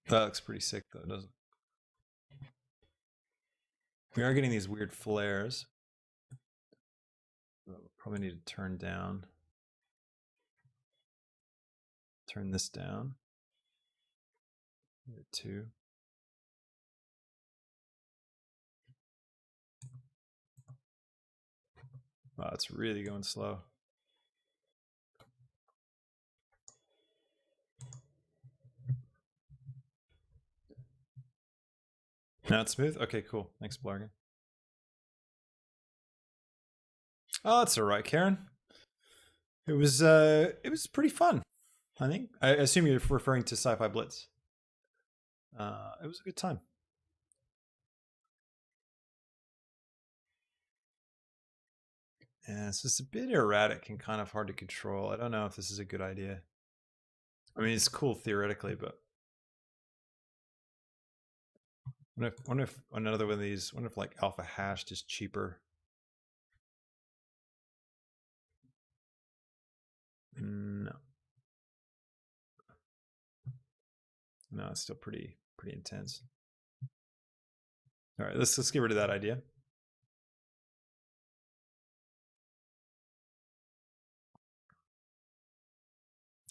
That looks pretty sick though, doesn't it? We are getting these weird flares. We'll probably need to turn down. Turn this down. 2. Wow, it's really going slow. Now it's smooth? Okay, cool. Thanks, Blargan. Oh, that's all right, Karen. It was pretty fun, I think. I assume you're referring to Sci-Fi Blitz. It was a good time. Yeah, it's just a bit erratic and kind of hard to control. I don't know if this is a good idea. I mean, it's cool theoretically, but wonder if another one of these, wonder if like alpha hashed is cheaper. No. No, it's still pretty intense. All right, let's get rid of that idea.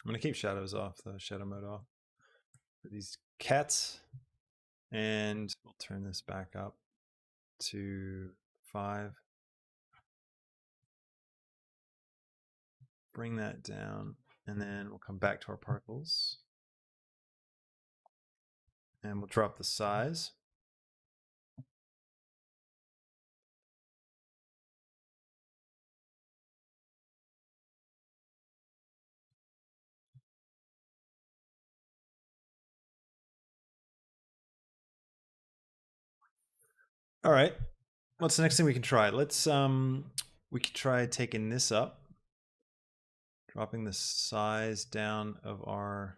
I'm gonna keep shadows off, the shadow mode off for these cats, and we'll turn this back up to 5. Bring that down, and then we'll come back to our particles, and we'll drop the size. All right, what's the next thing we can try? Let's we could try taking this up, dropping the size down of our,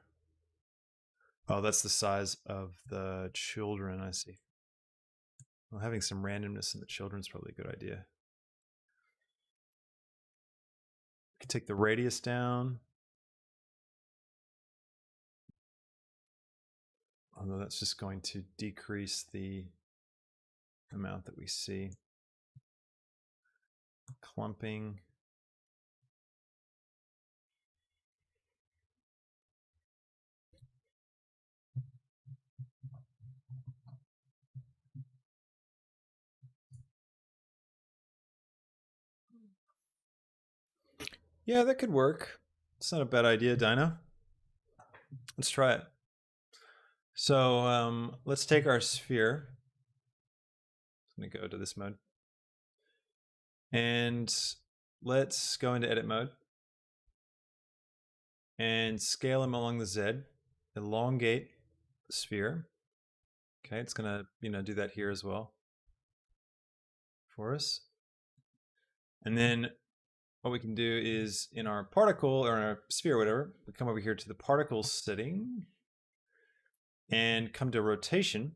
oh, that's the size of the children. I see. Well, having some randomness in the children's probably a good idea. We could take the radius down, although that's just going to decrease the amount that we see. Clumping. Yeah, that could work. It's not a bad idea, Dino. Let's try it. So let's take our sphere. I'm going to go to this mode. And let's go into edit mode. And scale him along the Z. Elongate the sphere. Okay, it's going to do that here as well for us. And then what we can do is in our particle or in our sphere, whatever, we come over here to the particle setting and come to rotation.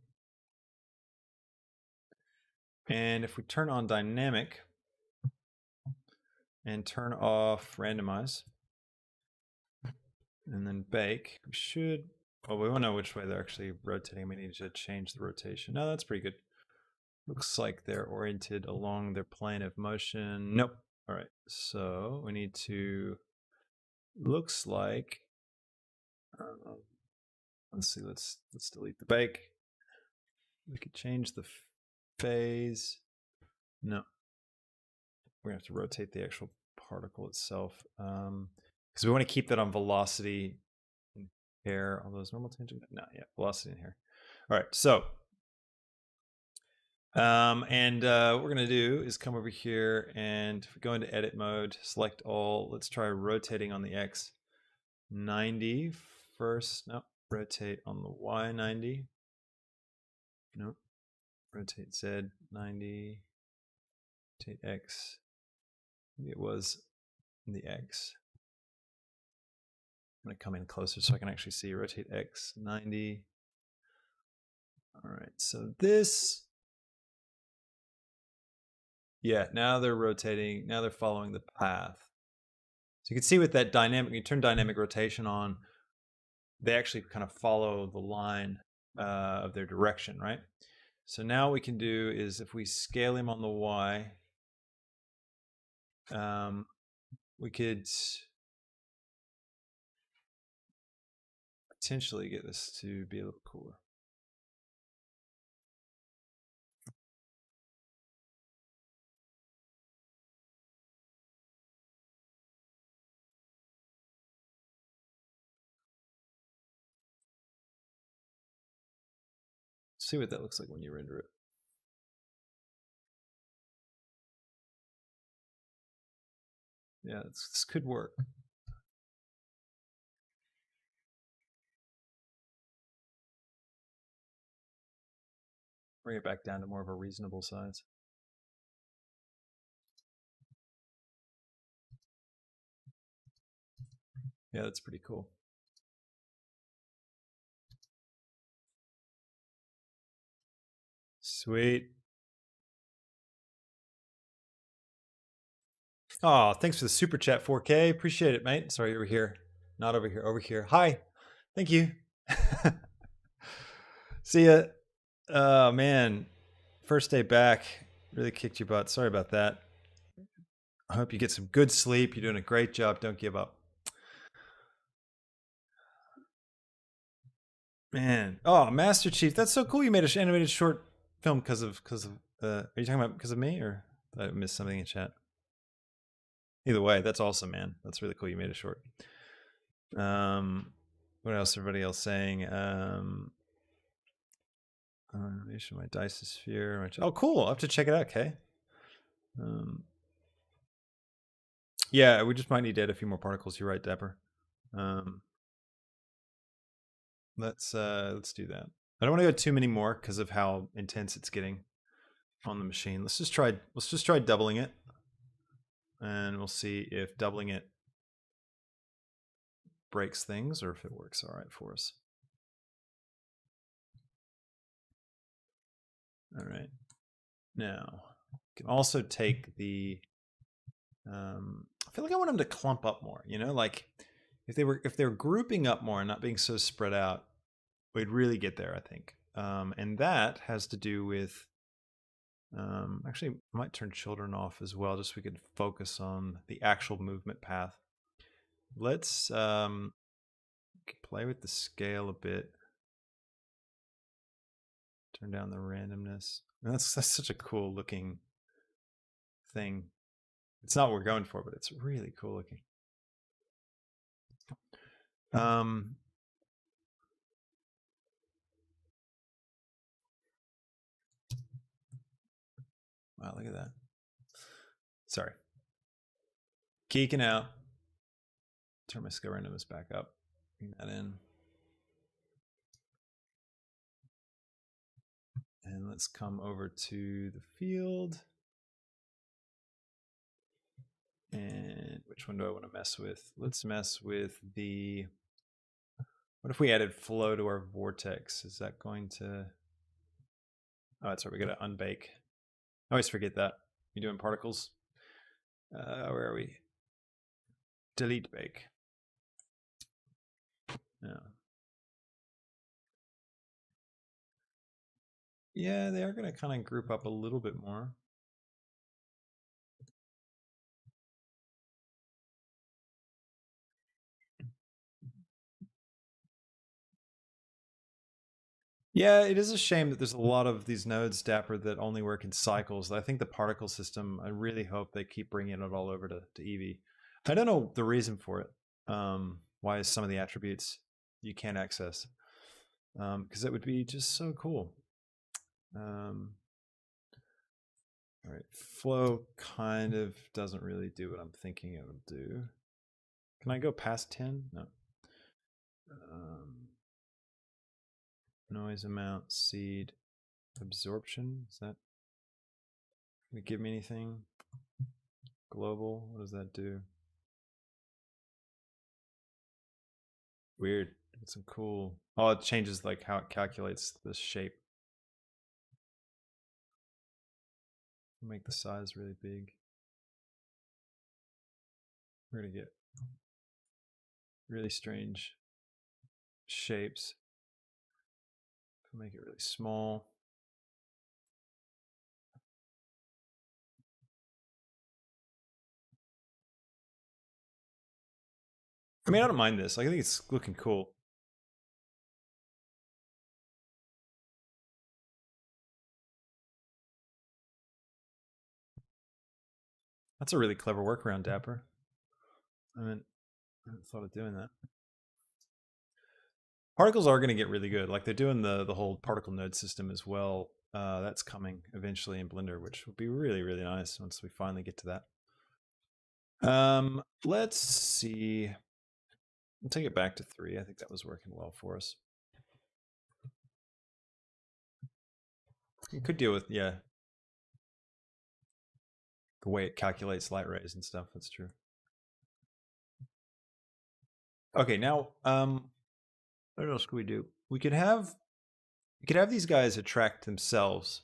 And if we turn on dynamic and turn off randomize and then bake, we should, well, we won't know which way they're actually rotating. We need to change the rotation. No, that's pretty good. Looks like they're oriented along their plane of motion. Nope. All right, so we need to, looks like, let's see, let's delete the bake. We could change the phase. No, we're gonna have to rotate the actual particle itself because we want to keep that on velocity in here. All those normal tangent. No, yeah, velocity in here. All right, so what we're gonna do is come over here and if we go into edit mode, select all. Let's try rotating on the X 90 first. No, rotate on the Y 90. No, rotate Z 90. Rotate X. Maybe it was the X. I'm going to come in closer so I can actually see. Rotate X 90. All right, so this, yeah, now they're rotating. Now they're following the path. So you can see with that dynamic, you turn dynamic rotation on, they actually kind of follow the line of their direction, right? So now what we can do is if we scale him on the Y, we could potentially get this to be a little cooler. See what that looks like when you render it. Yeah, this could work. Bring it back down to more of a reasonable size. Yeah, that's pretty cool. Sweet. Oh, thanks for the super chat, 4K. Appreciate it, mate. Sorry, over here. Not over here. Over here. Hi. Thank you. See ya. Oh, man. First day back. Really kicked your butt. Sorry about that. I hope you get some good sleep. You're doing a great job. Don't give up. Man. Oh, Master Chief. That's so cool. You made an animated short film because of are you talking about because of me or did I missed something in chat? Either way, that's awesome, man. That's really cool. You made it short. What else? Everybody else saying? Animation, my Dyson Sphere. Oh, cool. I'll have to check it out, Kay. Yeah, we just might need to add a few more particles. You're right, Dapper. Let's do that. I don't want to go too many more because of how intense it's getting on the machine. Let's just try doubling it, and we'll see if doubling it breaks things or if it works all right for us. All right. Now, you can also take the. I feel like I want them to clump up more. You know, like if they're grouping up more and not being so spread out, we'd really get there, I think. And that has to do with. Actually, I might turn children off as well, just so we could focus on the actual movement path. Let's play with the scale a bit. Turn down the randomness. That's such a cool looking thing. It's not what we're going for, but it's really cool looking. Um, wow, look at that. Sorry. Geeking out. Turn my scale randomness back up. Bring that in. And let's come over to the field. And which one do I want to mess with? Let's mess with the... What if we added flow to our vortex? Is that going to... Oh, that's right. We got to unbake. I always forget that. You doing particles? Where are we? Delete bake. Yeah. Yeah, they are going to kind of group up a little bit more. Yeah, it is a shame that there's a lot of these nodes, Dapper, that only work in cycles. I think the particle system, I really hope they keep bringing it all over to Eevee. I don't know the reason for it. Why is some of the attributes you can't access? Because it would be just so cool. All right, flow kind of doesn't really do what I'm thinking it would do. Can I go past 10? No. Noise amount, seed, absorption. Is that going to give me anything? Global, what does that do? Weird. It's some cool. Oh, it changes like how it calculates the shape. Make the size really big. We're gonna get really strange shapes. Make it really small. I mean, I don't mind this. I think it's looking cool. That's a really clever workaround, Dapper. I mean, I hadn't thought of doing that. Particles are going to get really good. Like they're doing the whole particle node system as well. That's coming eventually in Blender, which will be really, really nice once we finally get to that. Let's see. I'll take it back to 3. I think that was working well for us. You could deal with, yeah, the way it calculates light rays and stuff. That's true. Okay, now, what else could we do? We could have these guys attract themselves.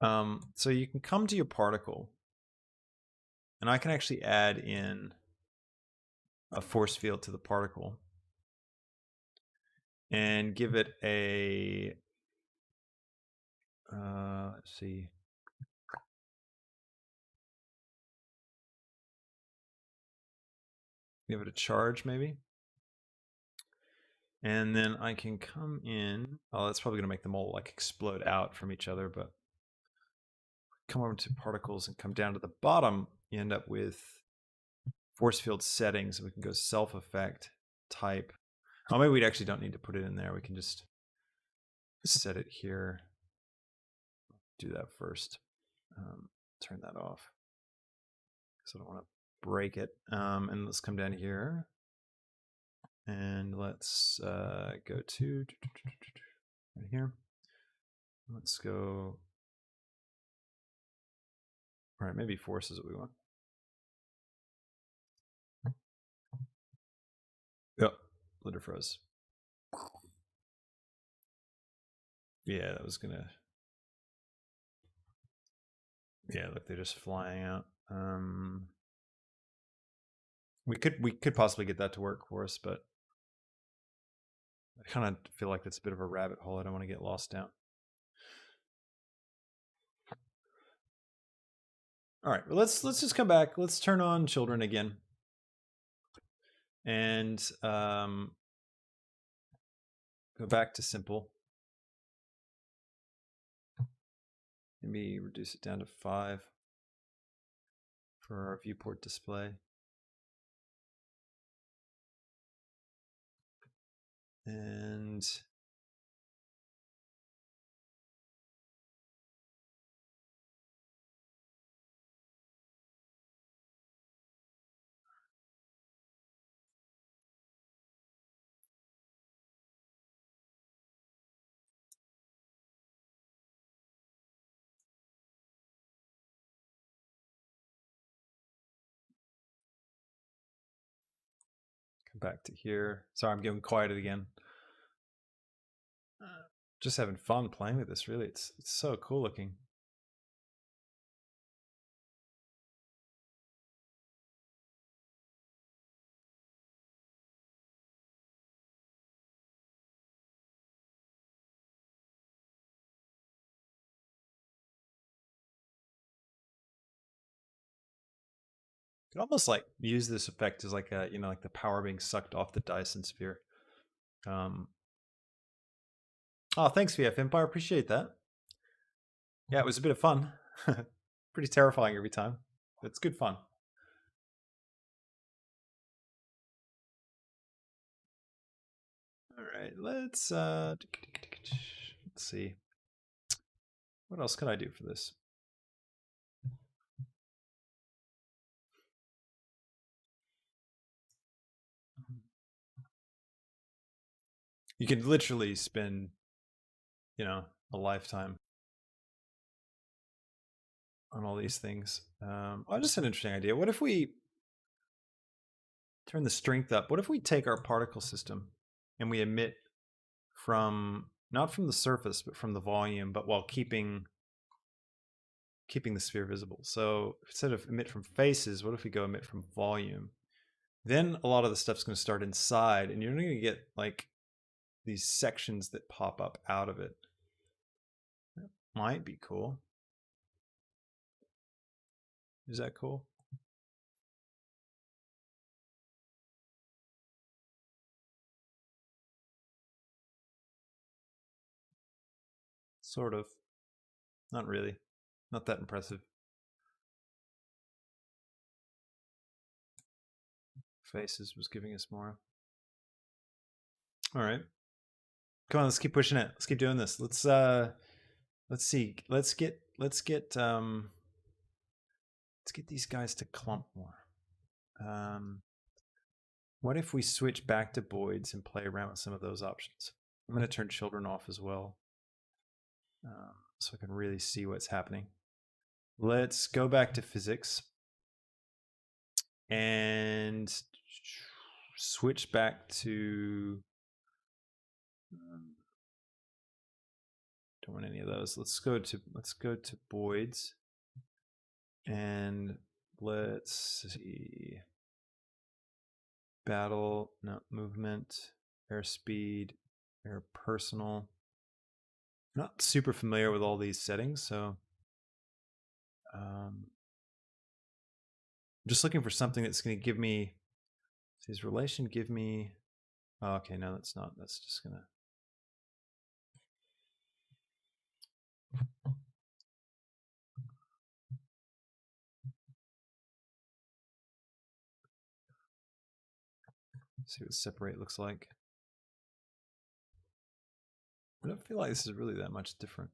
So you can come to your particle, and I can actually add in a force field to the particle and give it a, let's see. Give it a charge, maybe. And then I can come in. Oh, that's probably going to make them all like explode out from each other, but come over to particles and come down to the bottom, you end up with force field settings. We can go self effect type. Oh, maybe we actually don't need to put it in there. We can just set it here. Do that first. Turn that off because I don't want to break it. And let's come down here and let's go to right here. Let's go. All right, maybe force is what we want. Yep, Blender froze. Yeah, that was gonna. Yeah, look, they're just flying out. We could possibly get that to work for us, but I kind of feel like that's a bit of a rabbit hole. I don't want to get lost down. All right, well, let's just come back. Let's turn on children again, and go back to simple. Maybe reduce it down to 5 for our viewport display. And come back to here. Sorry, I'm getting quiet again. Just having fun playing with this, really. It's so cool looking. You could almost like use this effect as like a, you know, like the power being sucked off the Dyson Sphere. Oh, thanks, VF Empire. Appreciate that. Yeah, it was a bit of fun. Pretty terrifying every time. It's good fun. All right, let's see. What else can I do for this? You could literally spend, you know, a lifetime on all these things. Oh, just an interesting idea. What if we turn the strength up? What if we take our particle system and we emit from not from the surface but from the volume, but while keeping the sphere visible? So instead of emit from faces, what if we go emit from volume? Then a lot of the stuff's going to start inside, and you're going to get like these sections that pop up out of it. That might be cool. Is that cool? Sort of. Not really. Not that impressive. Faces was giving us more. All right. Come on, let's keep pushing it. Let's keep doing this. Let's see. Let's get these guys to clump more. What if we switch back to Boyd's and play around with some of those options? I'm going to turn children off as well, so I can really see what's happening. Let's go back to physics and switch back to. Don't want any of those. Let's go to Boyd's, and let's see. Battle, no, movement, airspeed, air personal. I'm not super familiar with all these settings, so I'm just looking for something that's going to give me his relation. Give me. Oh, okay, no, that's not. That's just gonna. See what separate looks like. I don't feel like this is really that much different.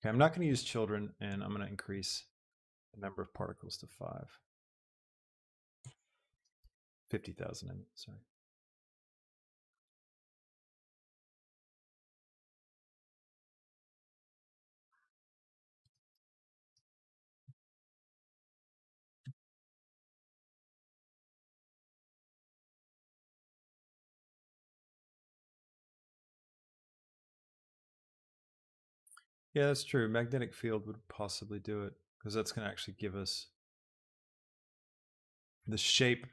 Okay, I'm not going to use children, and I'm going to increase the number of particles to 5. 50,000, I mean, sorry. Yeah, that's true. Magnetic field would possibly do it. because that's going to actually give us the shape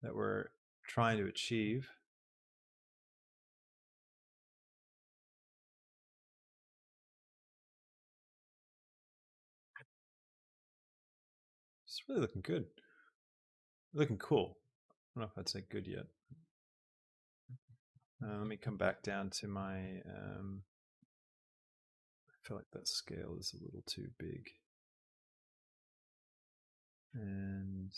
that we're trying to achieve. It's really looking good. Looking cool. I don't know if I'd say good yet. Let me come back down to my. I feel like that scale is a little too big. And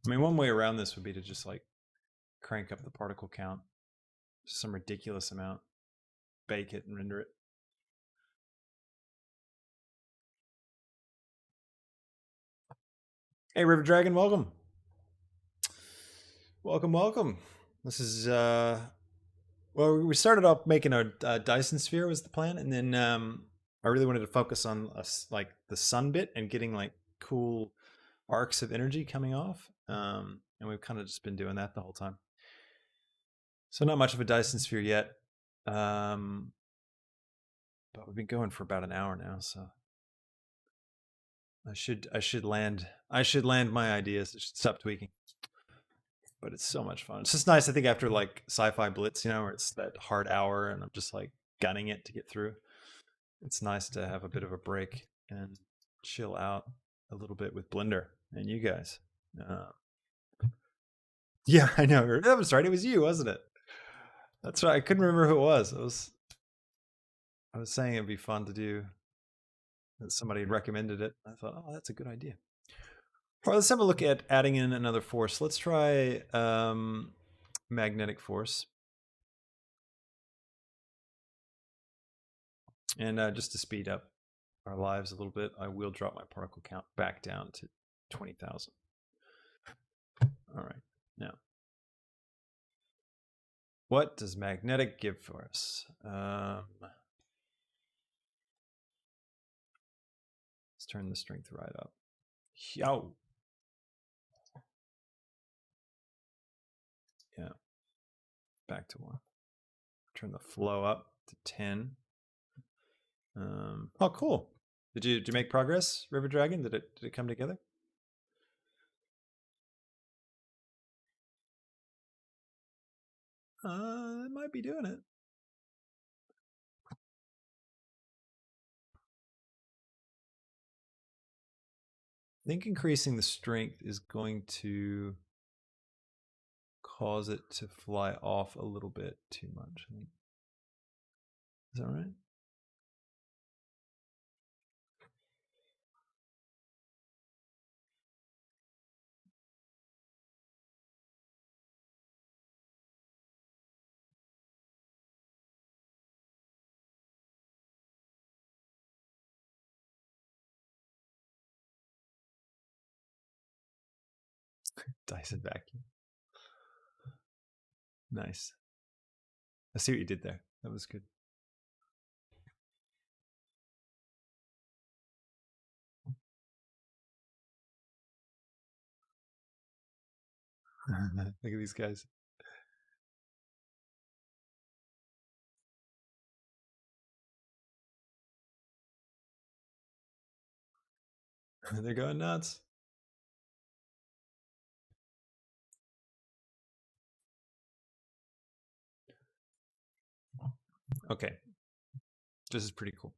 I mean, one way around this would be to just like crank up the particle count to some ridiculous amount, bake it and render it. Hey, River Dragon, welcome. Welcome, welcome. This is well, we started off making a Dyson Sphere was the plan, and then I really wanted to focus on like the sun bit and getting like cool arcs of energy coming off, and we've kind of just been doing that the whole time. So not much of a Dyson Sphere yet, but we've been going for about an hour now, so I should land my ideas. I should stop tweaking. But it's so much fun. It's just nice. I think after like Sci-Fi Blitz, you know, where it's that hard hour and I'm just like gunning it to get through. It's nice to have a bit of a break and chill out a little bit with Blender and you guys. Yeah, I know. That was right. It was you, wasn't it? That's right. I couldn't remember who it was. I was saying it'd be fun to do. Somebody had recommended it. I thought, oh, that's a good idea. All right, let's have a look at adding in another force. Let's try magnetic force. And just to speed up our lives a little bit, I will drop my particle count back down to 20,000. All right, now, what does magnetic give for us? Let's turn the strength right up. Yow. Yeah, back to 1. Turn the flow up to 10. Oh, cool. Did you make progress, River Dragon? Did it come together? It might be doing it. I think increasing the strength is going to cause it to fly off a little bit too much. Is that right? Dyson vacuum. Nice. I see what you did there. That was good. Look at these guys. They're going nuts. Okay. This is pretty cool.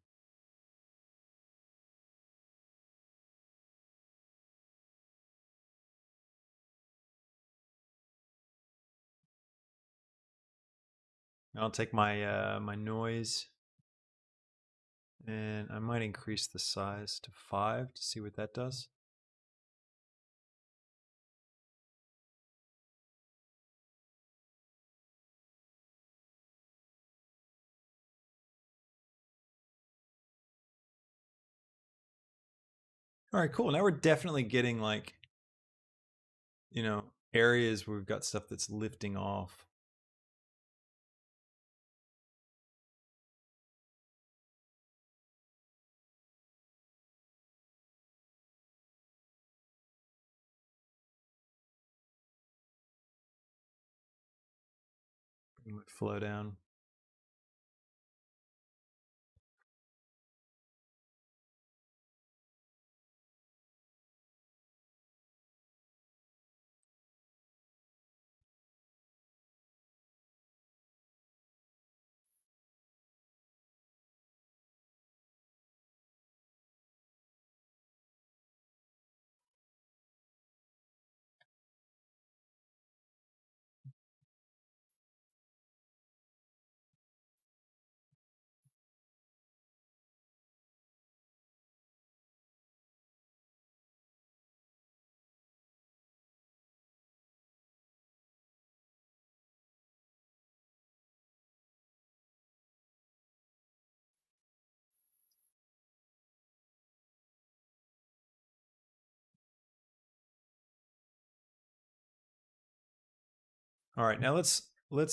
I'll take my my noise and I might increase the size to 5 to see what that does. All right, cool. Now we're definitely getting like, you know, areas where we've got stuff that's lifting off. It might flow down. All right, now let's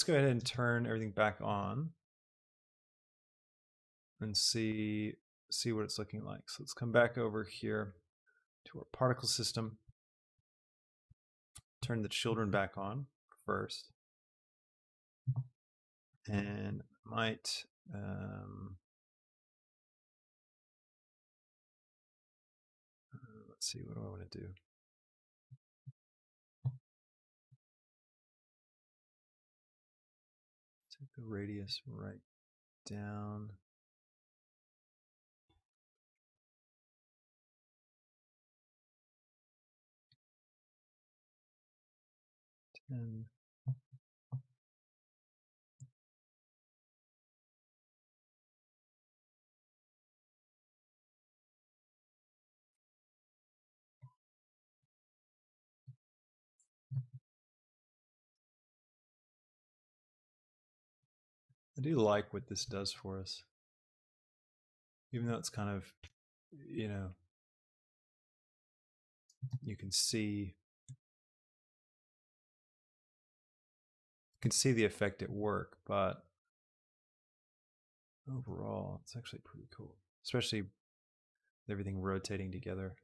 go ahead and turn everything back on and see what it's looking like. So let's come back over here to our particle system. Turn the children back on first, and might let's see, what do I want to do? Take the radius right down. And I do like what this does for us, even though it's kind of, you know, you can see the effect at work, but overall it's actually pretty cool, especially with everything rotating together.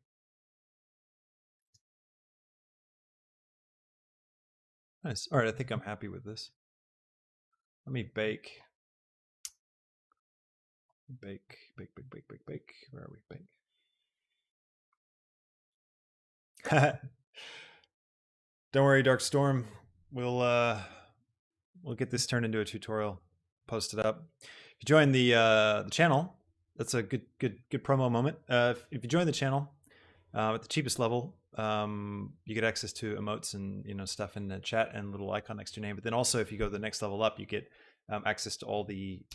Nice. All right, I think I'm happy with this. Let me bake. Bake. Where are we? Bake. Don't worry, Dark Storm. We'll get this turned into a tutorial. Post it up. If you join the channel, that's a good promo moment. If you join the channel at the cheapest level, you get access to emotes and stuff in the chat and a little icon next to your name. But then also, if you go the next level up, you get access to all the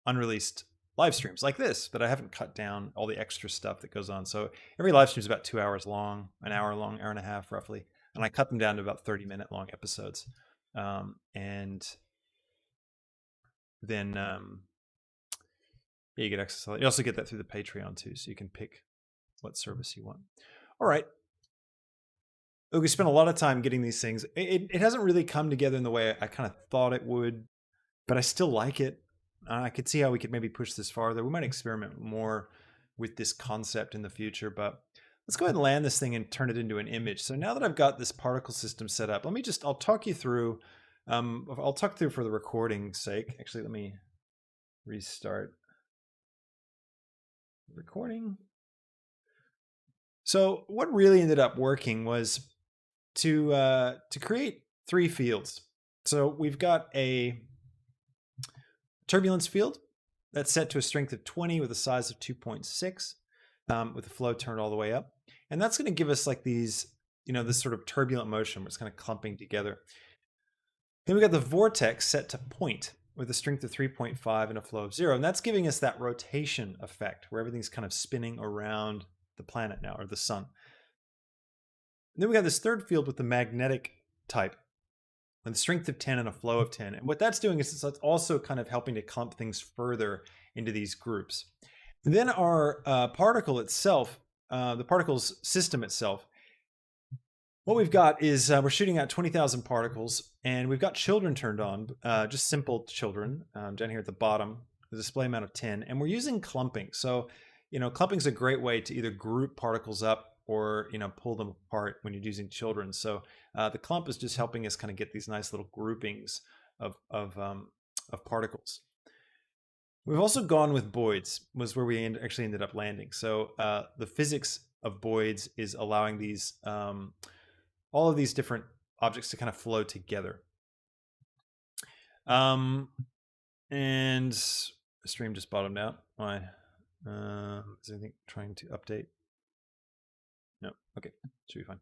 unreleased live streams like this that I haven't cut down, all the extra stuff that goes on. So every live stream is about 2 hours long, an hour long, hour and a half roughly, and I cut them down to about 30-minute long episodes. And then you get access to that. You also get that through the Patreon too, so you can pick what service you want. All right. We spent a lot of time getting these things. It hasn't really come together in the way I kind of thought it would, but I still like it. I could see how we could maybe push this farther. We might experiment more with this concept in the future, but let's go ahead and land this thing and turn it into an image. So now that I've got this particle system set up, I'll talk you through, I'll talk through for the recording's sake. Actually, let me restart recording. So what really ended up working was to create 3 fields. So we've got a turbulence field that's set to a strength of 20 with a size of 2.6, with the flow turned all the way up. And that's going to give us like these, this sort of turbulent motion where it's kind of clumping together. Then we got the vortex set to point with a strength of 3.5 and a flow of 0. And that's giving us that rotation effect where everything's kind of spinning around the planet now, or the sun. And then we got this third field with the magnetic type, and the strength of 10 and a flow of 10. And what that's doing is it's also kind of helping to clump things further into these groups. And then our particle itself, the particle's system itself, what we've got is we're shooting at 20,000 particles, and we've got children turned on, just simple children down here at the bottom, the display amount of 10, and we're using clumping. So, clumping is a great way to either group particles up or, pull them apart when you're using children. So the clump is just helping us kind of get these nice little groupings of particles. We've also gone with Boids, was where we actually ended up landing. So the physics of Boids is allowing these all of these different objects to kind of flow together. And the stream just bottomed out. Why? Is anything trying to update? No. Okay, should be fine.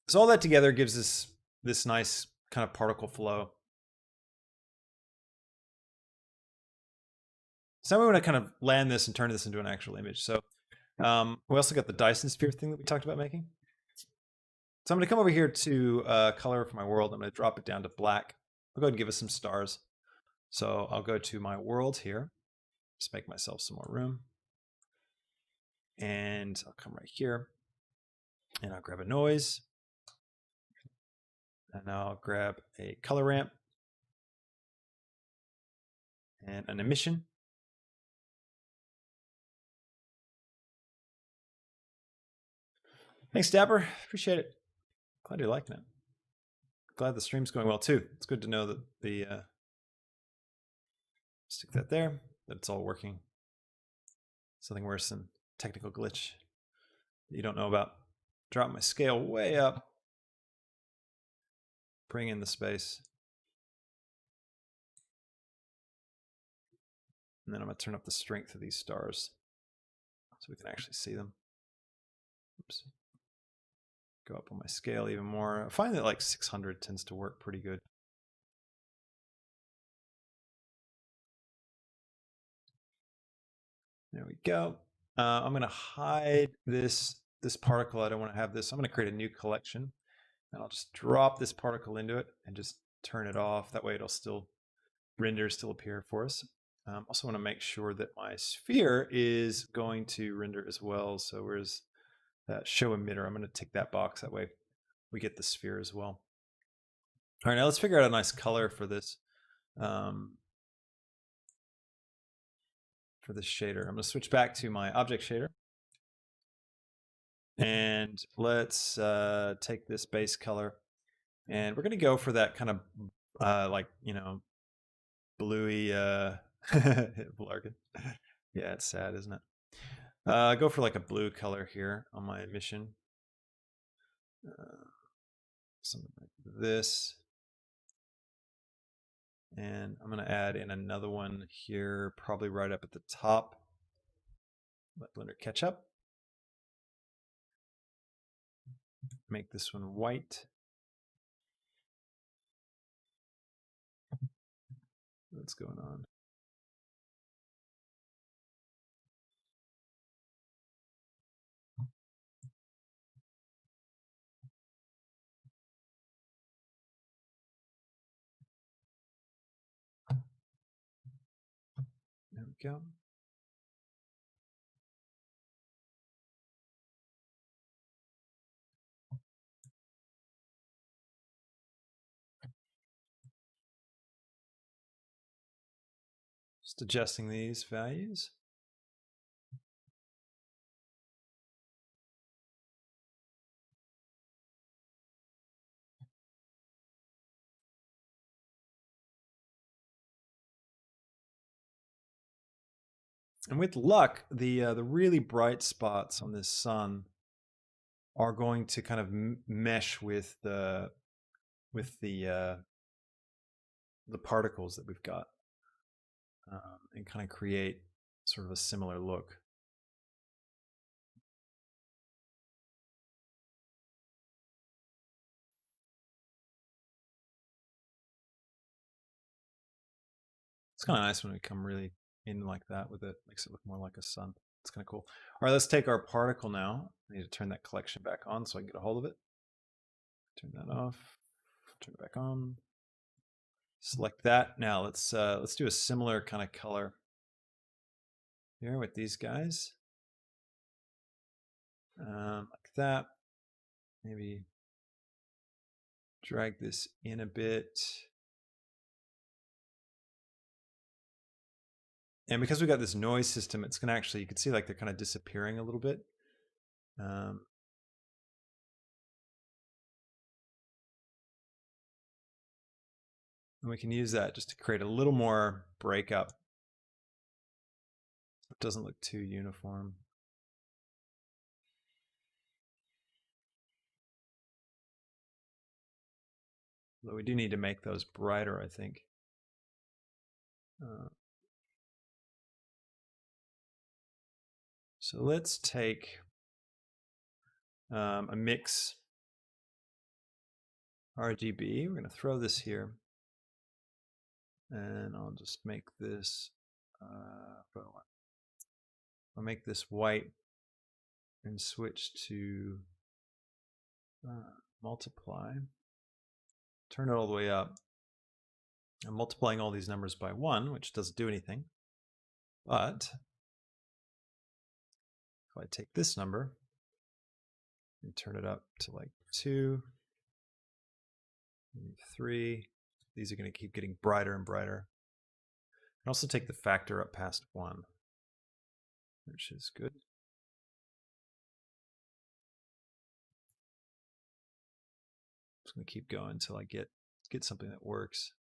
So all that together gives us this nice kind of particle flow. So now we want to kind of land this and turn this into an actual image. So we also got the Dyson Sphere thing that we talked about making. So I'm going to come over here to color for my world. I'm going to drop it down to black. I'll go ahead and give us some stars. So I'll go to my world here. Just make myself some more room. And I'll come right here. And I'll grab a noise. And I'll grab a color ramp. And an emission. Thanks, Dapper. Appreciate it. Glad you're liking it. Glad the stream's going well too. It's good to know that the stick that there, that it's all working. Something worse than technical glitch that you don't know about. Drop my scale way up. Bring in the space. And then I'm going to turn up the strength of these stars so we can actually see them. Oops. Go up on my scale even more. I find that like 600 tends to work pretty good. There we go. I'm going to hide this particle. I don't want to have this. I'm going to create a new collection. And I'll just drop this particle into it and just turn it off. That way it'll still render, still appear for us. Also want to make sure that my sphere is going to render as well. So where's that show emitter? I'm going to tick that box. That way we get the sphere as well. All right, now let's figure out a nice color for this shader. I'm going to switch back to my object shader. And let's take this base color. And we're going to go for that kind of like, bluey Blarkin. Yeah, it's sad, isn't it? Go for like a blue color here on my emission. Something like this. And I'm going to add in another one here, probably right up at the top. Let Blender catch up. Make this one white. What's going on? There we go. Just adjusting these values. And with luck, the really bright spots on this sun are going to kind of mesh with the particles that we've got, and kind of create sort of a similar look. It's kind of nice when we come really in like that with it. Makes it look more like a sun. It's kind of cool. All right, let's take our particle now. I need to turn that collection back on so I can get a hold of it. Turn that off. Turn it back on. Select that. Now let's do a similar kind of color here with these guys, like that. maybe drag this in a bit. And because we got this noise system, it's going to actually, you can see like they're kind of disappearing a little bit. And we can use that just to create a little more breakup. It doesn't look too uniform. But we do need to make those brighter, I think. So let's take a mix RGB. We're going to throw this here. And I'll just make this, I'll make this white and switch to multiply. Turn it all the way up. I'm multiplying all these numbers by 1, which doesn't do anything. But if I take this number and turn it up to like 2, 3, these are going to keep getting brighter and brighter. And also take the factor up past 1, which is good. Just going to keep going until I get something that works.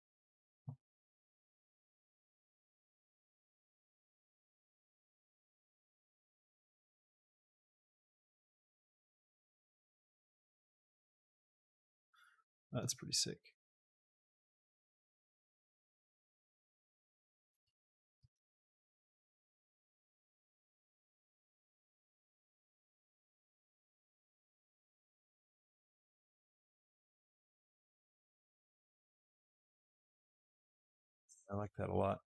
That's pretty sick. I like that a lot.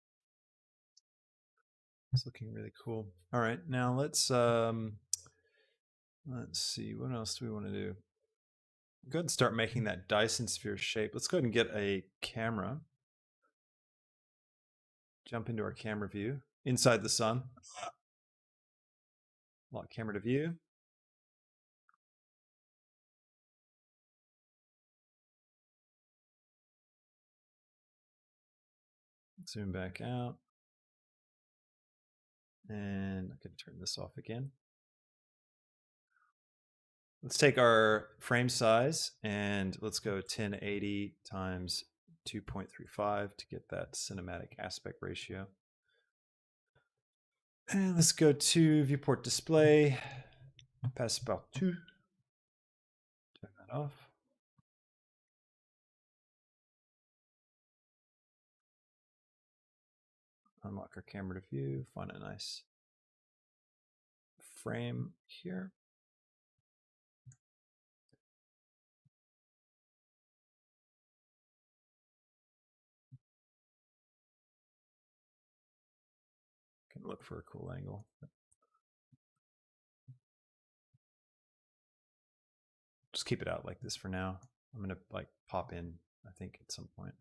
It's looking really cool. All right, now let's see, what else do we want to do? Go ahead and start making that Dyson Sphere shape. Let's go ahead and get a camera. Jump into our camera view inside the sun. Lock camera to view. Zoom back out. And I can turn this off again. Let's take our frame size and let's go 1080 times 2.35 to get that cinematic aspect ratio. And let's go to viewport display, passepartout. Turn that off. Unlock our camera to view, find a nice frame here. Can look for a cool angle. Just keep it out like this for now. I'm gonna like pop in, I think, at some point.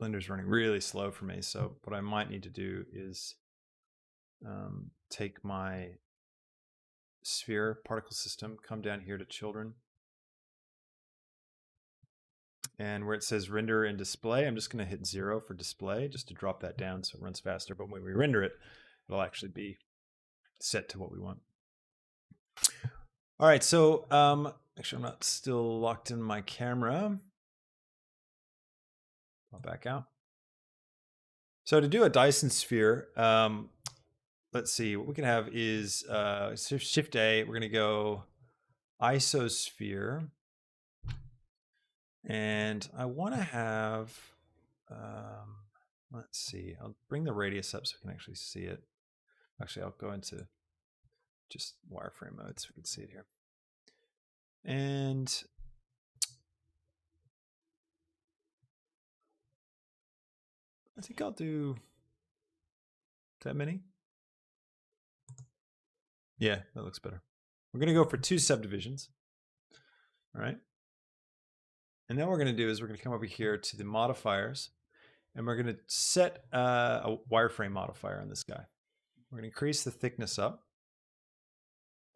Blender's running really slow for me, so what I might need to do is take my sphere particle system, come down here to children, and where it says render and display, I'm just going to hit 0 for display just to drop that down so it runs faster. But when we render it, it'll actually be set to what we want. All right, so actually I'm not still locked in my camera. I'll back out. So to do a Dyson Sphere, let's see, what we can have is Shift A, we're going to go isosphere. And I want to have, let's see, I'll bring the radius up so we can actually see it. Actually, I'll go into just wireframe mode so we can see it here. And I think I'll do that many. Yeah, that looks better. We're going to go for 2 subdivisions. All right. And then what we're going to do is we're going to come over here to the modifiers, and we're going to set a wireframe modifier on this guy. We're going to increase the thickness up.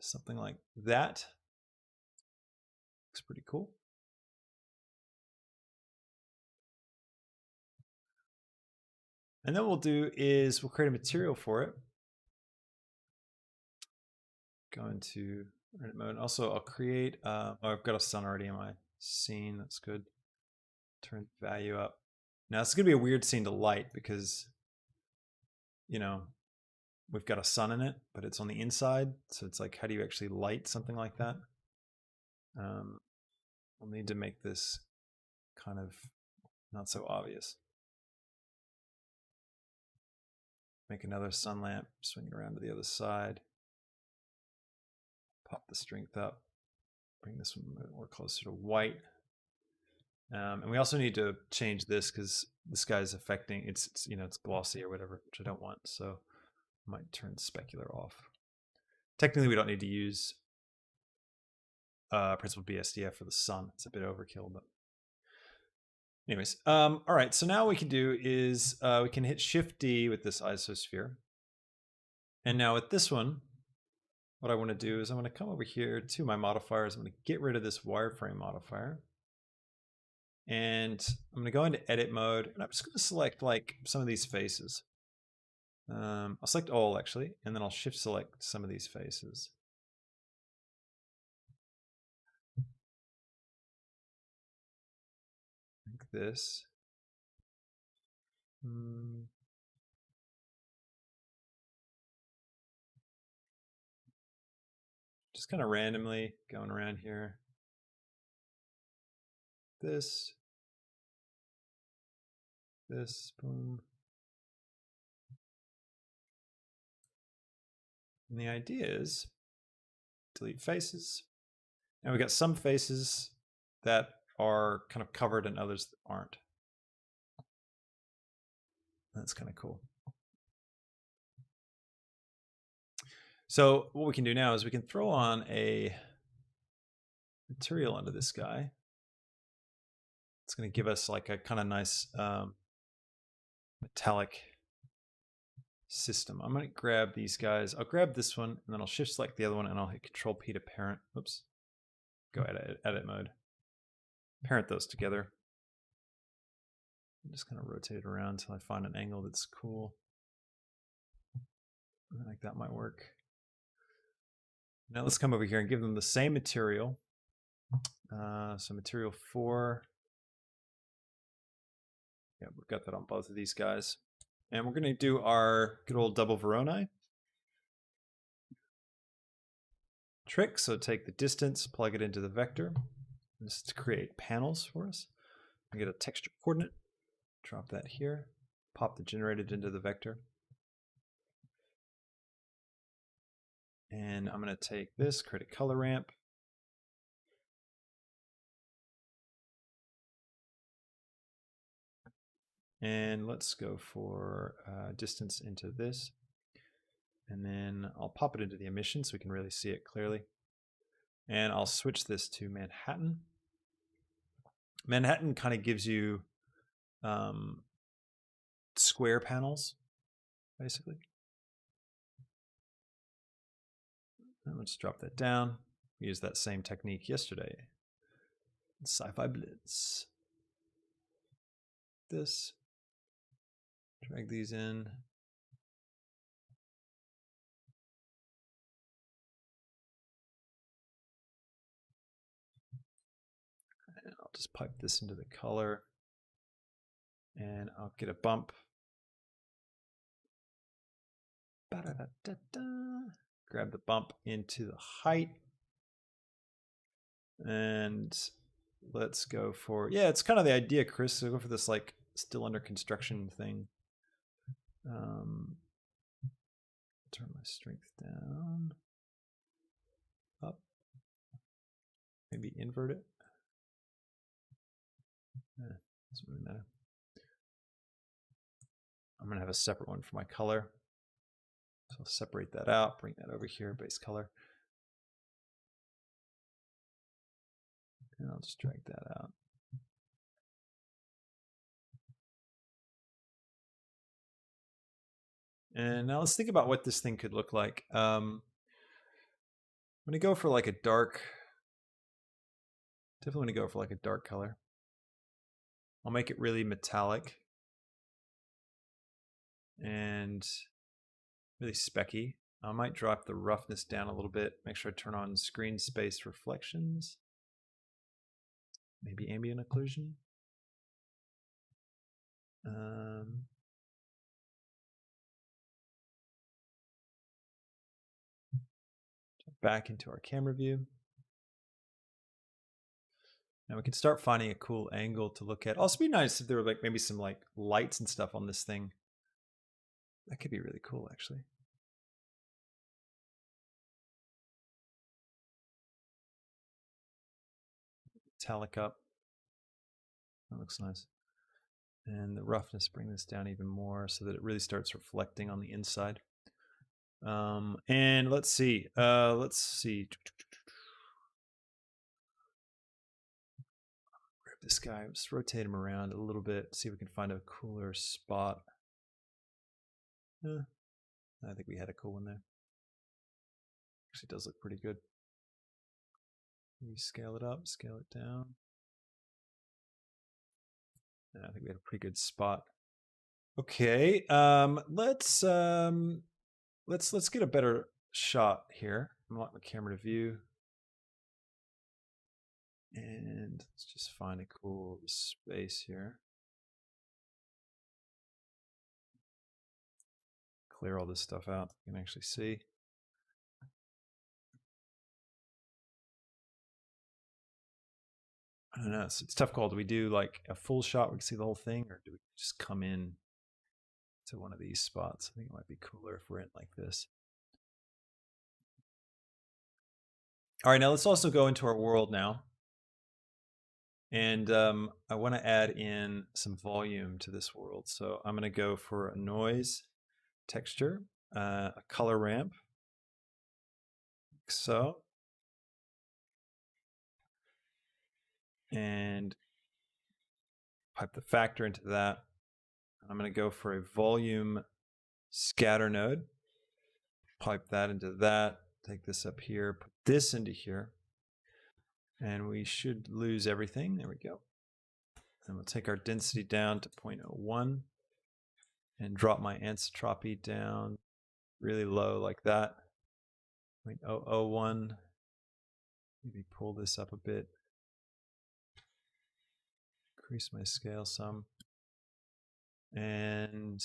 Something like that. Looks pretty cool. And then what we'll do is we'll create a material for it. Go into edit mode. Also, I'll create, oh, I've got a sun already in my scene. That's good. Turn the value up. Now, it's going to be a weird scene to light because, you know, we've got a sun in it, but it's on the inside. So it's like, how do you actually light something like that? We'll need to make this kind of not so obvious. Make another sun lamp, swing it around to the other side. Pop the strength up. Bring this one more closer to white. And we also need to change this because this guy's affecting, it's you know, it's glossy or whatever, which I don't want. So I might turn specular off. Technically, we don't need to use principal BSDF for the sun. It's a bit overkill, but anyways. All right, so now what we can do is we can hit Shift D with this isosphere. And now with this one, what I want to do is I'm going to come over here to my modifiers. I'm going to get rid of this wireframe modifier. And I'm going to go into edit mode, and I'm just going to select like some of these faces. I'll select all actually, and then I'll shift select some of these faces. Like this. Just kind of randomly going around here. This, boom. And the idea is delete faces. And we got some faces that are kind of covered and others that aren't. That's kind of cool. So what we can do now is we can throw on a material onto this guy. It's going to give us like a kind of nice metallic system. I'm going to grab these guys. I'll grab this one, and then I'll shift select the other one, and I'll hit Control P to parent. Oops. Go edit mode. Parent those together. I'm just kind of rotate it around until I find an angle that's cool. I think that might work. Now let's come over here and give them the same material. So material 4. Yeah, we've got that on both of these guys. And we're going to do our good old double Voronoi trick. So take the distance, plug it into the vector. This is to create panels for us. We get a texture coordinate, drop that here, pop the generated into the vector. And I'm going to take this, create a color ramp. And let's go for distance into this. And then I'll pop it into the emission so we can really see it clearly. And I'll switch this to Manhattan. Manhattan kind of gives you square panels, basically. And let's drop that down. We used that same technique yesterday. Sci-Fi Blitz. This. Drag these in. And I'll just pipe this into the color. And I'll get a bump. Grab the bump into the height. And let's go for, yeah, it's kind of the idea, Chris. So go for this like still under construction thing. Turn my strength down. Up. Maybe invert it. Doesn't really matter. I'm going to have a separate one for my color. So I'll separate that out, bring that over here, base color. And I'll just drag that out. And now let's think about what this thing could look like. I'm gonna go for like a dark. Definitely want to go for like a dark color. I'll make it really metallic and really specky. I might drop the roughness down a little bit. Make sure I turn on screen space reflections. Maybe ambient occlusion. Back into our camera view. Now we can start finding a cool angle to look at. Also, be nice if there were like maybe some like lights and stuff on this thing. That could be really cool, actually. Metallic up. That looks nice. And the roughness, bring this down even more so that it really starts reflecting on the inside. And let's see. Grab this guy. Just rotate him around a little bit. See if we can find a cooler spot. I think we had a cool one there. Actually, does look pretty good. Maybe scale it up, scale it down. I think we had a pretty good spot. Okay, let's get a better shot here. I'm lock the camera to view, and let's just find a cool space here. Clear all this stuff out. You can actually see. I don't know. It's a tough call. Do we do like a full shot where we can see the whole thing, or do we just come in to one of these spots? I think it might be cooler if we're in like this. All right, now let's also go into our world now. And I want to add in some volume to this world. So I'm going to go for a noise texture, a color ramp, like so. And pipe the factor into that. I'm going to go for a volume scatter node. Pipe that into that. Take this up here, put this into here. And we should lose everything. There we go. And we'll take our density down to 0.01 and drop my anisotropy down really low like that. 0.001. Maybe pull this up a bit. Increase my scale some. And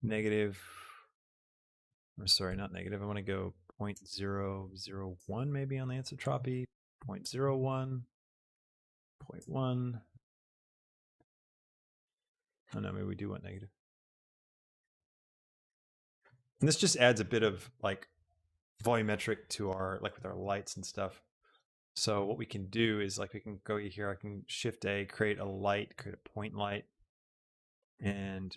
negative, or sorry, not negative. I want to go 0.001 maybe on the anisotropy. 0.01, 0.1. Oh no, maybe we do want negative. And this just adds a bit of like volumetric to our, like with our lights and stuff. So what we can do is like we can go here, I can shift A, create a light, create a point light, and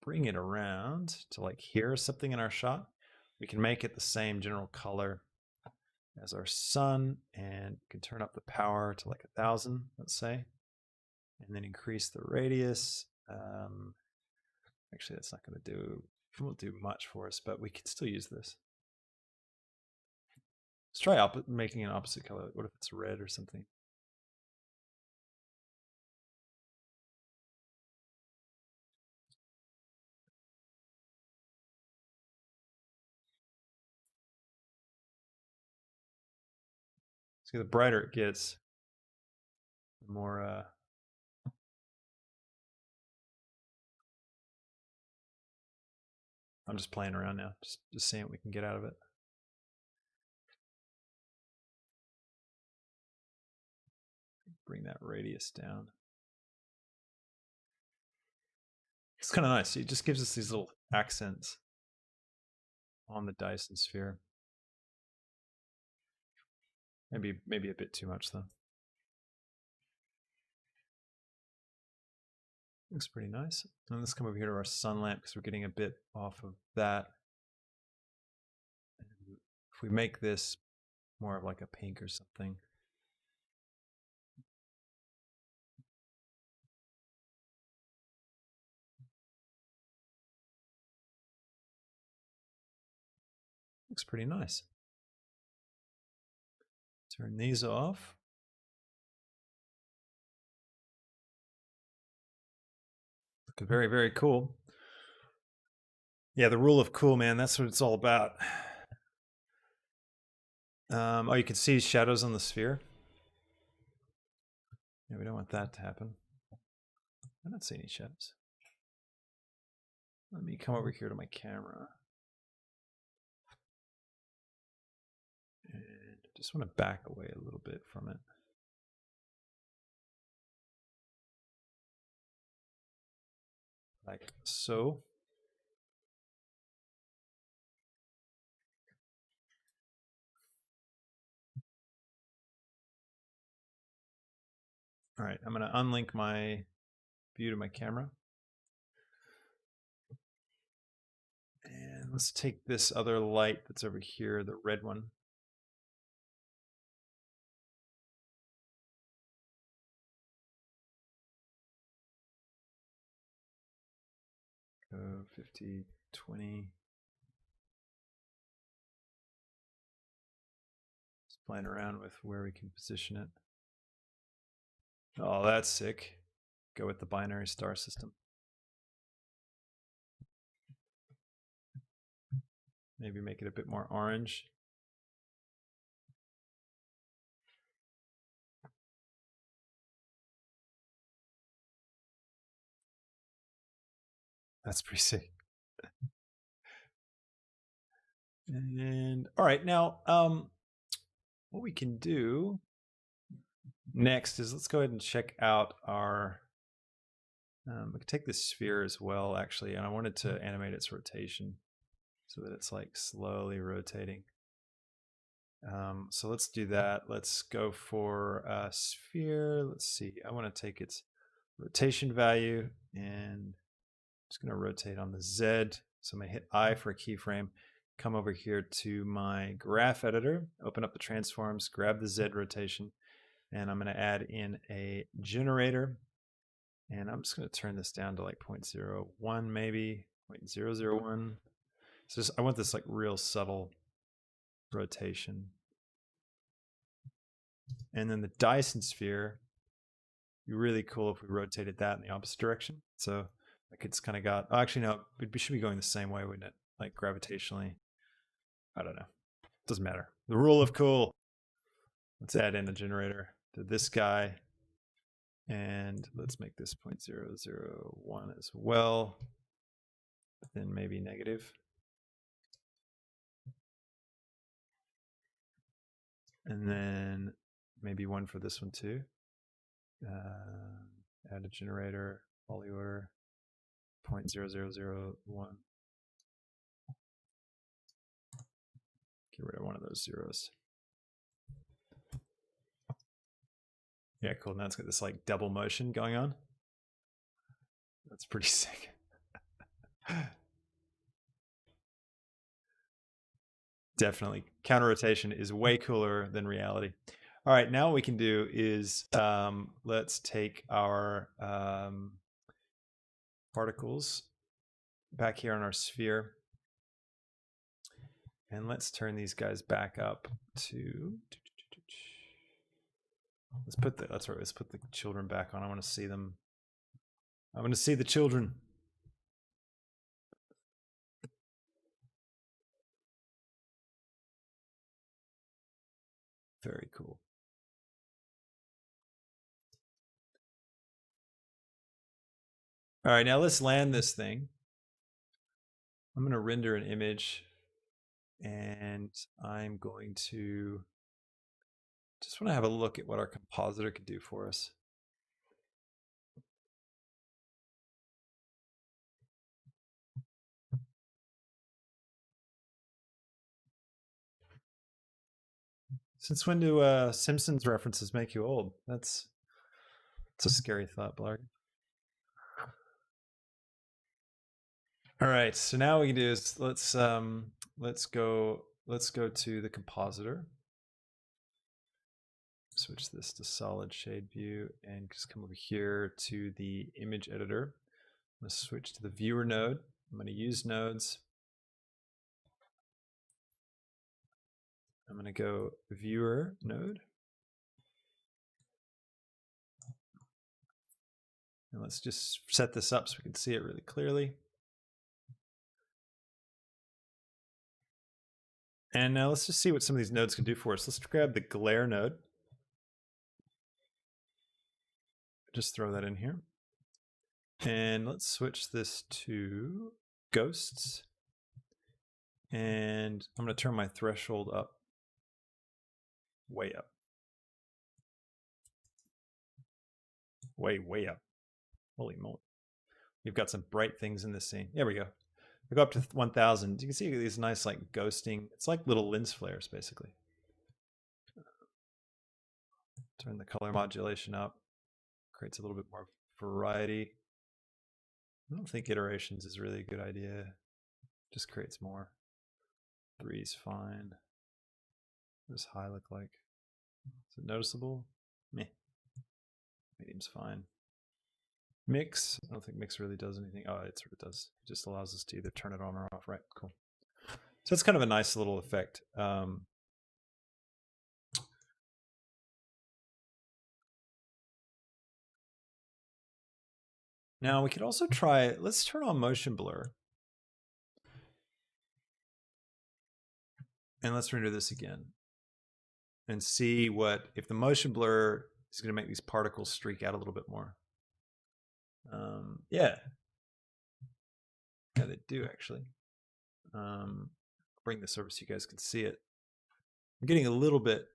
bring it around to like here or something in our shot. We can make it the same general color as our sun, and we can turn up the power to like 1,000, let's say, and then increase the radius. Actually, that's not going to do, it won't do much for us, but we can still use this. Let's try making an opposite color. What if it's red or something? See, the brighter it gets, the more I'm just playing around now, just seeing what we can get out of it. Bring that radius down. It's kind of nice. It just gives us these little accents on the Dyson Sphere. Maybe a bit too much though. Looks pretty nice. And let's come over here to our sun lamp because we're getting a bit off of that. And if we make this more of like a pink or something. Looks pretty nice. Turn these off. Looking very, very cool. Yeah, the rule of cool, man. That's what it's all about. Oh, you can see shadows on the sphere. Yeah, we don't want that to happen. I don't see any shadows. Let me come over here to my camera. And I just want to back away a little bit from it. Like so. All right, I'm going to unlink my view to my camera. And let's take this other light that's over here, the red one. 50, 20. Just playing around with where we can position it. Oh, that's sick. Go with the binary star system. Maybe make it a bit more orange. That's pretty sick. And all right, now what we can do next is let's go ahead and check out our. We can take this sphere as well, actually, and I wanted to animate its rotation so that it's like slowly rotating. So let's do that. Let's go for a sphere. Let's see. I want to take its rotation value and just going to rotate on the Z. So I'm going to hit I for a keyframe, come over here to my graph editor, open up the transforms, grab the Z rotation, and I'm going to add in a generator. And I'm just going to turn this down to like 0.01, maybe 0.001. So just, I want this like real subtle rotation. And then the Dyson Sphere, be really cool if we rotated that in the opposite direction. So like it's kind of got, oh, actually no, it should be going the same way, wouldn't it? Like gravitationally. I don't know. Doesn't matter. The rule of cool. Let's add in a generator to this guy. And let's make this 0.001 as well. Then maybe negative. And then maybe one for this one too. Add a generator, poly order, 0.0001. Get rid of one of those zeros. Yeah, cool. Now it's got this like double motion going on. That's pretty sick. Definitely. Counter rotation is way cooler than reality. All right, now what we can do is let's take our particles back here on our sphere. And let's turn these guys back up to, that's right, let's put the children back on. I want to see them. I want to see the children. Very cool. All right, now let's land this thing. I'm going to render an image and I'm going to just want to have a look at what our compositor could do for us. Since when do Simpsons references make you old? That's a scary thought, Blarg. All right, so now what we can do is let's go to the compositor. Switch this to solid shade view and just come over here to the image editor. I'm going to switch to the viewer node. I'm going to use nodes. I'm going to go viewer node. And let's just set this up so we can see it really clearly. And now let's just see what some of these nodes can do for us. Let's grab the glare node. Just throw that in here. And let's switch this to ghosts. And I'm going to turn my threshold up, way up. Way up. Holy moly. We've got some bright things in this scene. There we go. We go up to 1000. You can see these nice like ghosting. It's like little lens flares basically. Turn the color modulation up. Creates a little bit more variety. I don't think iterations is really a good idea. Just creates more. 3 is fine. What does high look like? Is it noticeable? Meh. Medium's fine. Mix. I don't think mix really does anything. Oh, it does. It just allows us to either turn it on or off. Right. Cool. So it's kind of a nice little effect. Now we could also try, let's turn on motion blur. And let's render this again. And see what, if the motion blur is going to make these particles streak out a little bit more. Yeah. Yeah, they do actually. Bring this over so you guys can see it. I'm getting a little bit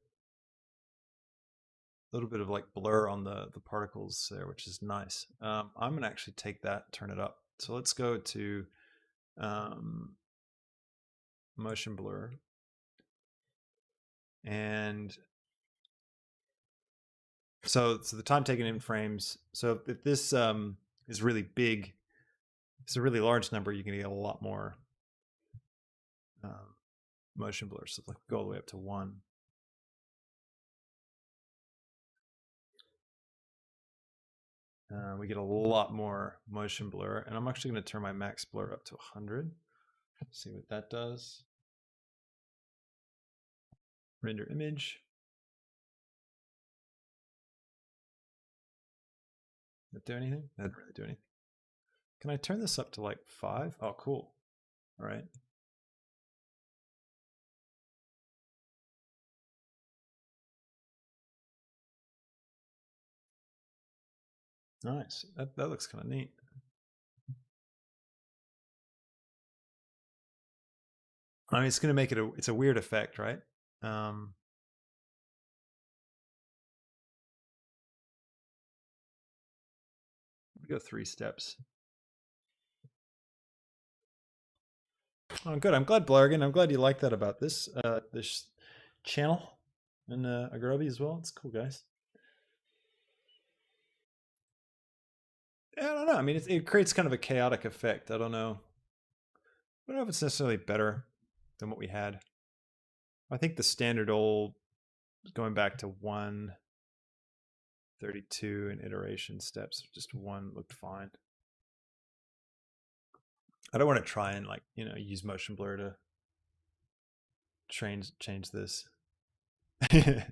of like blur on the particles there, which is nice. I'm going to actually take that, turn it up. So let's go to motion blur. And so the time taken in frames. So if this is really big, it's a really large number, you can get a lot more motion blur. So like go all the way up to 1. We get a lot more motion blur, and I'm actually going to turn my max blur up to 100. See what that does. Render image. Did it do anything? That didn't really do anything. Can I turn this up to like 5? Oh, cool. All right. Nice. That looks kind of neat. I mean, it's going to make it it's a weird effect, right? We go 3 steps. Oh, good. I'm glad, Blargan. I'm glad you like that about this this channel and Agrobi as well. It's cool, guys. I don't know. I mean, it creates kind of a chaotic effect. I don't know. I don't know if it's necessarily better than what we had. I think the standard old, going back to 132 and iteration steps, just 1 looked fine. I don't want to try and like, use motion blur to change this. It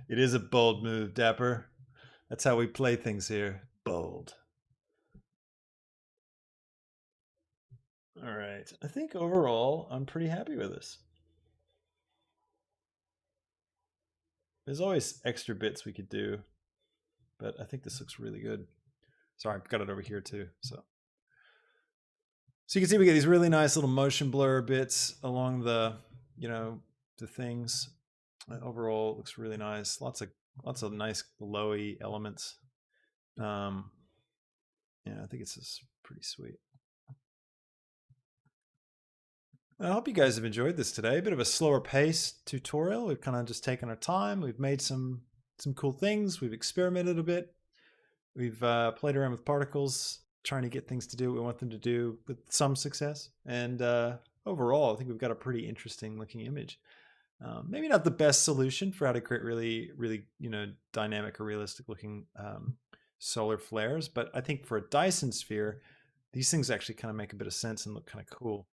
is a bold move, Dapper. That's how we play things here. Bold. All right. I think overall, I'm pretty happy with this. There's always extra bits we could do, but I think this looks really good. Sorry, I've got it over here too. So you can see we get these really nice little motion blur bits along the, the things. Overall, it looks really nice. Lots of nice glowy elements. Yeah, I think it's just pretty sweet. I hope you guys have enjoyed this today. A bit of a slower pace tutorial. We've kind of just taken our time. We've made some cool things. We've experimented a bit. We've played around with particles, trying to get things to do what we want them to do with some success. And overall, I think we've got a pretty interesting looking image. Maybe not the best solution for how to create really, really, dynamic or realistic looking solar flares, but I think for a Dyson sphere, these things actually kind of make a bit of sense and look kind of cool.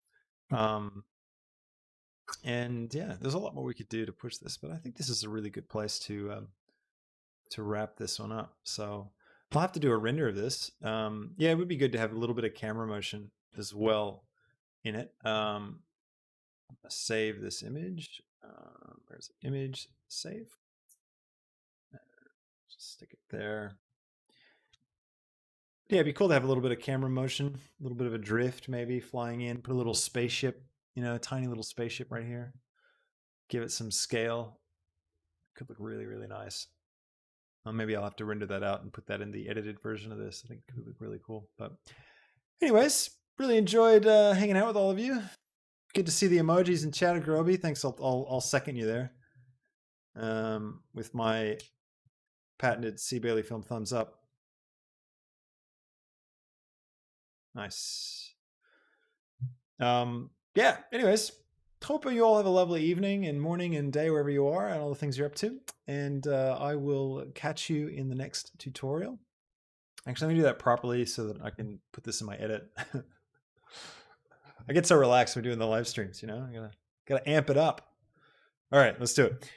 And yeah, there's a lot more we could do to push this, but I think this is a really good place to wrap this one up. So I'll have to do a render of this. Yeah, it would be good to have a little bit of camera motion as well in it. Save this image. Where's the image? Save. Just stick it there. Yeah, it'd be cool to have a little bit of camera motion, a little bit of a drift maybe flying in, put a little spaceship, a tiny little spaceship right here. Give it some scale. Could look really, really nice. Maybe I'll have to render that out and put that in the edited version of this. I think it could look really cool. But anyways, really enjoyed hanging out with all of you. Good to see the emojis in chat, Groby. Thanks. I'll second you there. With my patented C. Bailey film thumbs up. Nice. Yeah, anyways, hope you all have a lovely evening and morning and day wherever you are and all the things you're up to. And I will catch you in the next tutorial. Actually, let me do that properly so that I can put this in my edit. I get so relaxed when doing the live streams, I gotta amp it up. All right, let's do it.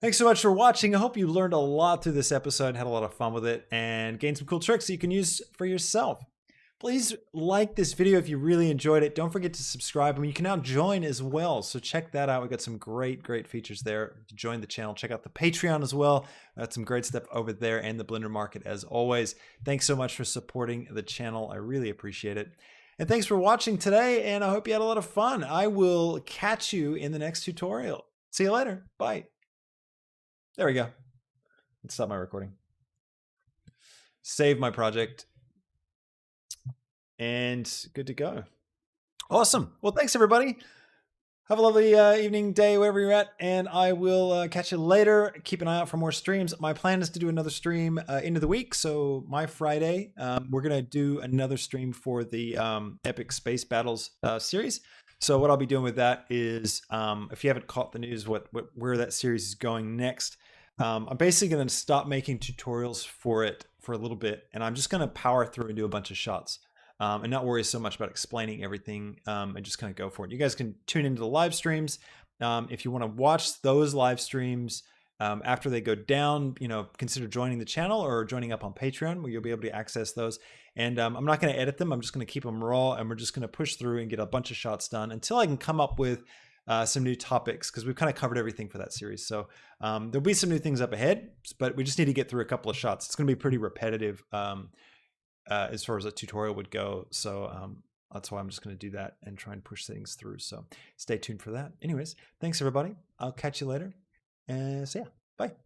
Thanks so much for watching. I hope you learned a lot through this episode, had a lot of fun with it, and gained some cool tricks that you can use for yourself. Please like this video if you really enjoyed it. Don't forget to subscribe. You can now join as well. So check that out. We've got some great features there to join the channel. Check out the Patreon as well. Got some great stuff over there and the Blender Market as always. Thanks so much for supporting the channel. I really appreciate it. And thanks for watching today. And I hope you had a lot of fun. I will catch you in the next tutorial. See you later. Bye. There we go. Let's stop my recording. Save my project. And good to go. Awesome. Well, thanks everybody. Have a lovely evening, day, wherever you're at, and I will catch you later. Keep an eye out for more streams. My plan is to do another stream into the week. So my Friday, we're going to do another stream for the Epic Space Battles series. So what I'll be doing with that is, if you haven't caught the news, where that series is going next, I'm basically going to stop making tutorials for it for a little bit, and I'm just going to power through and do a bunch of shots. And not worry so much about explaining everything, and just kind of go for it. You guys can tune into the live streams. If you want to watch those live streams after they go down, consider joining the channel or joining up on Patreon, where you'll be able to access those. And I'm not going to edit them. I'm just going to keep them raw, and we're just going to push through and get a bunch of shots done until I can come up with some new topics, because we've kind of covered everything for that series. So there'll be some new things up ahead, but we just need to get through a couple of shots. It's going to be pretty repetitive. As far as a tutorial would go. So that's why I'm just going to do that and try and push things through. So stay tuned for that. Anyways, thanks everybody. I'll catch you later. And so yeah, bye.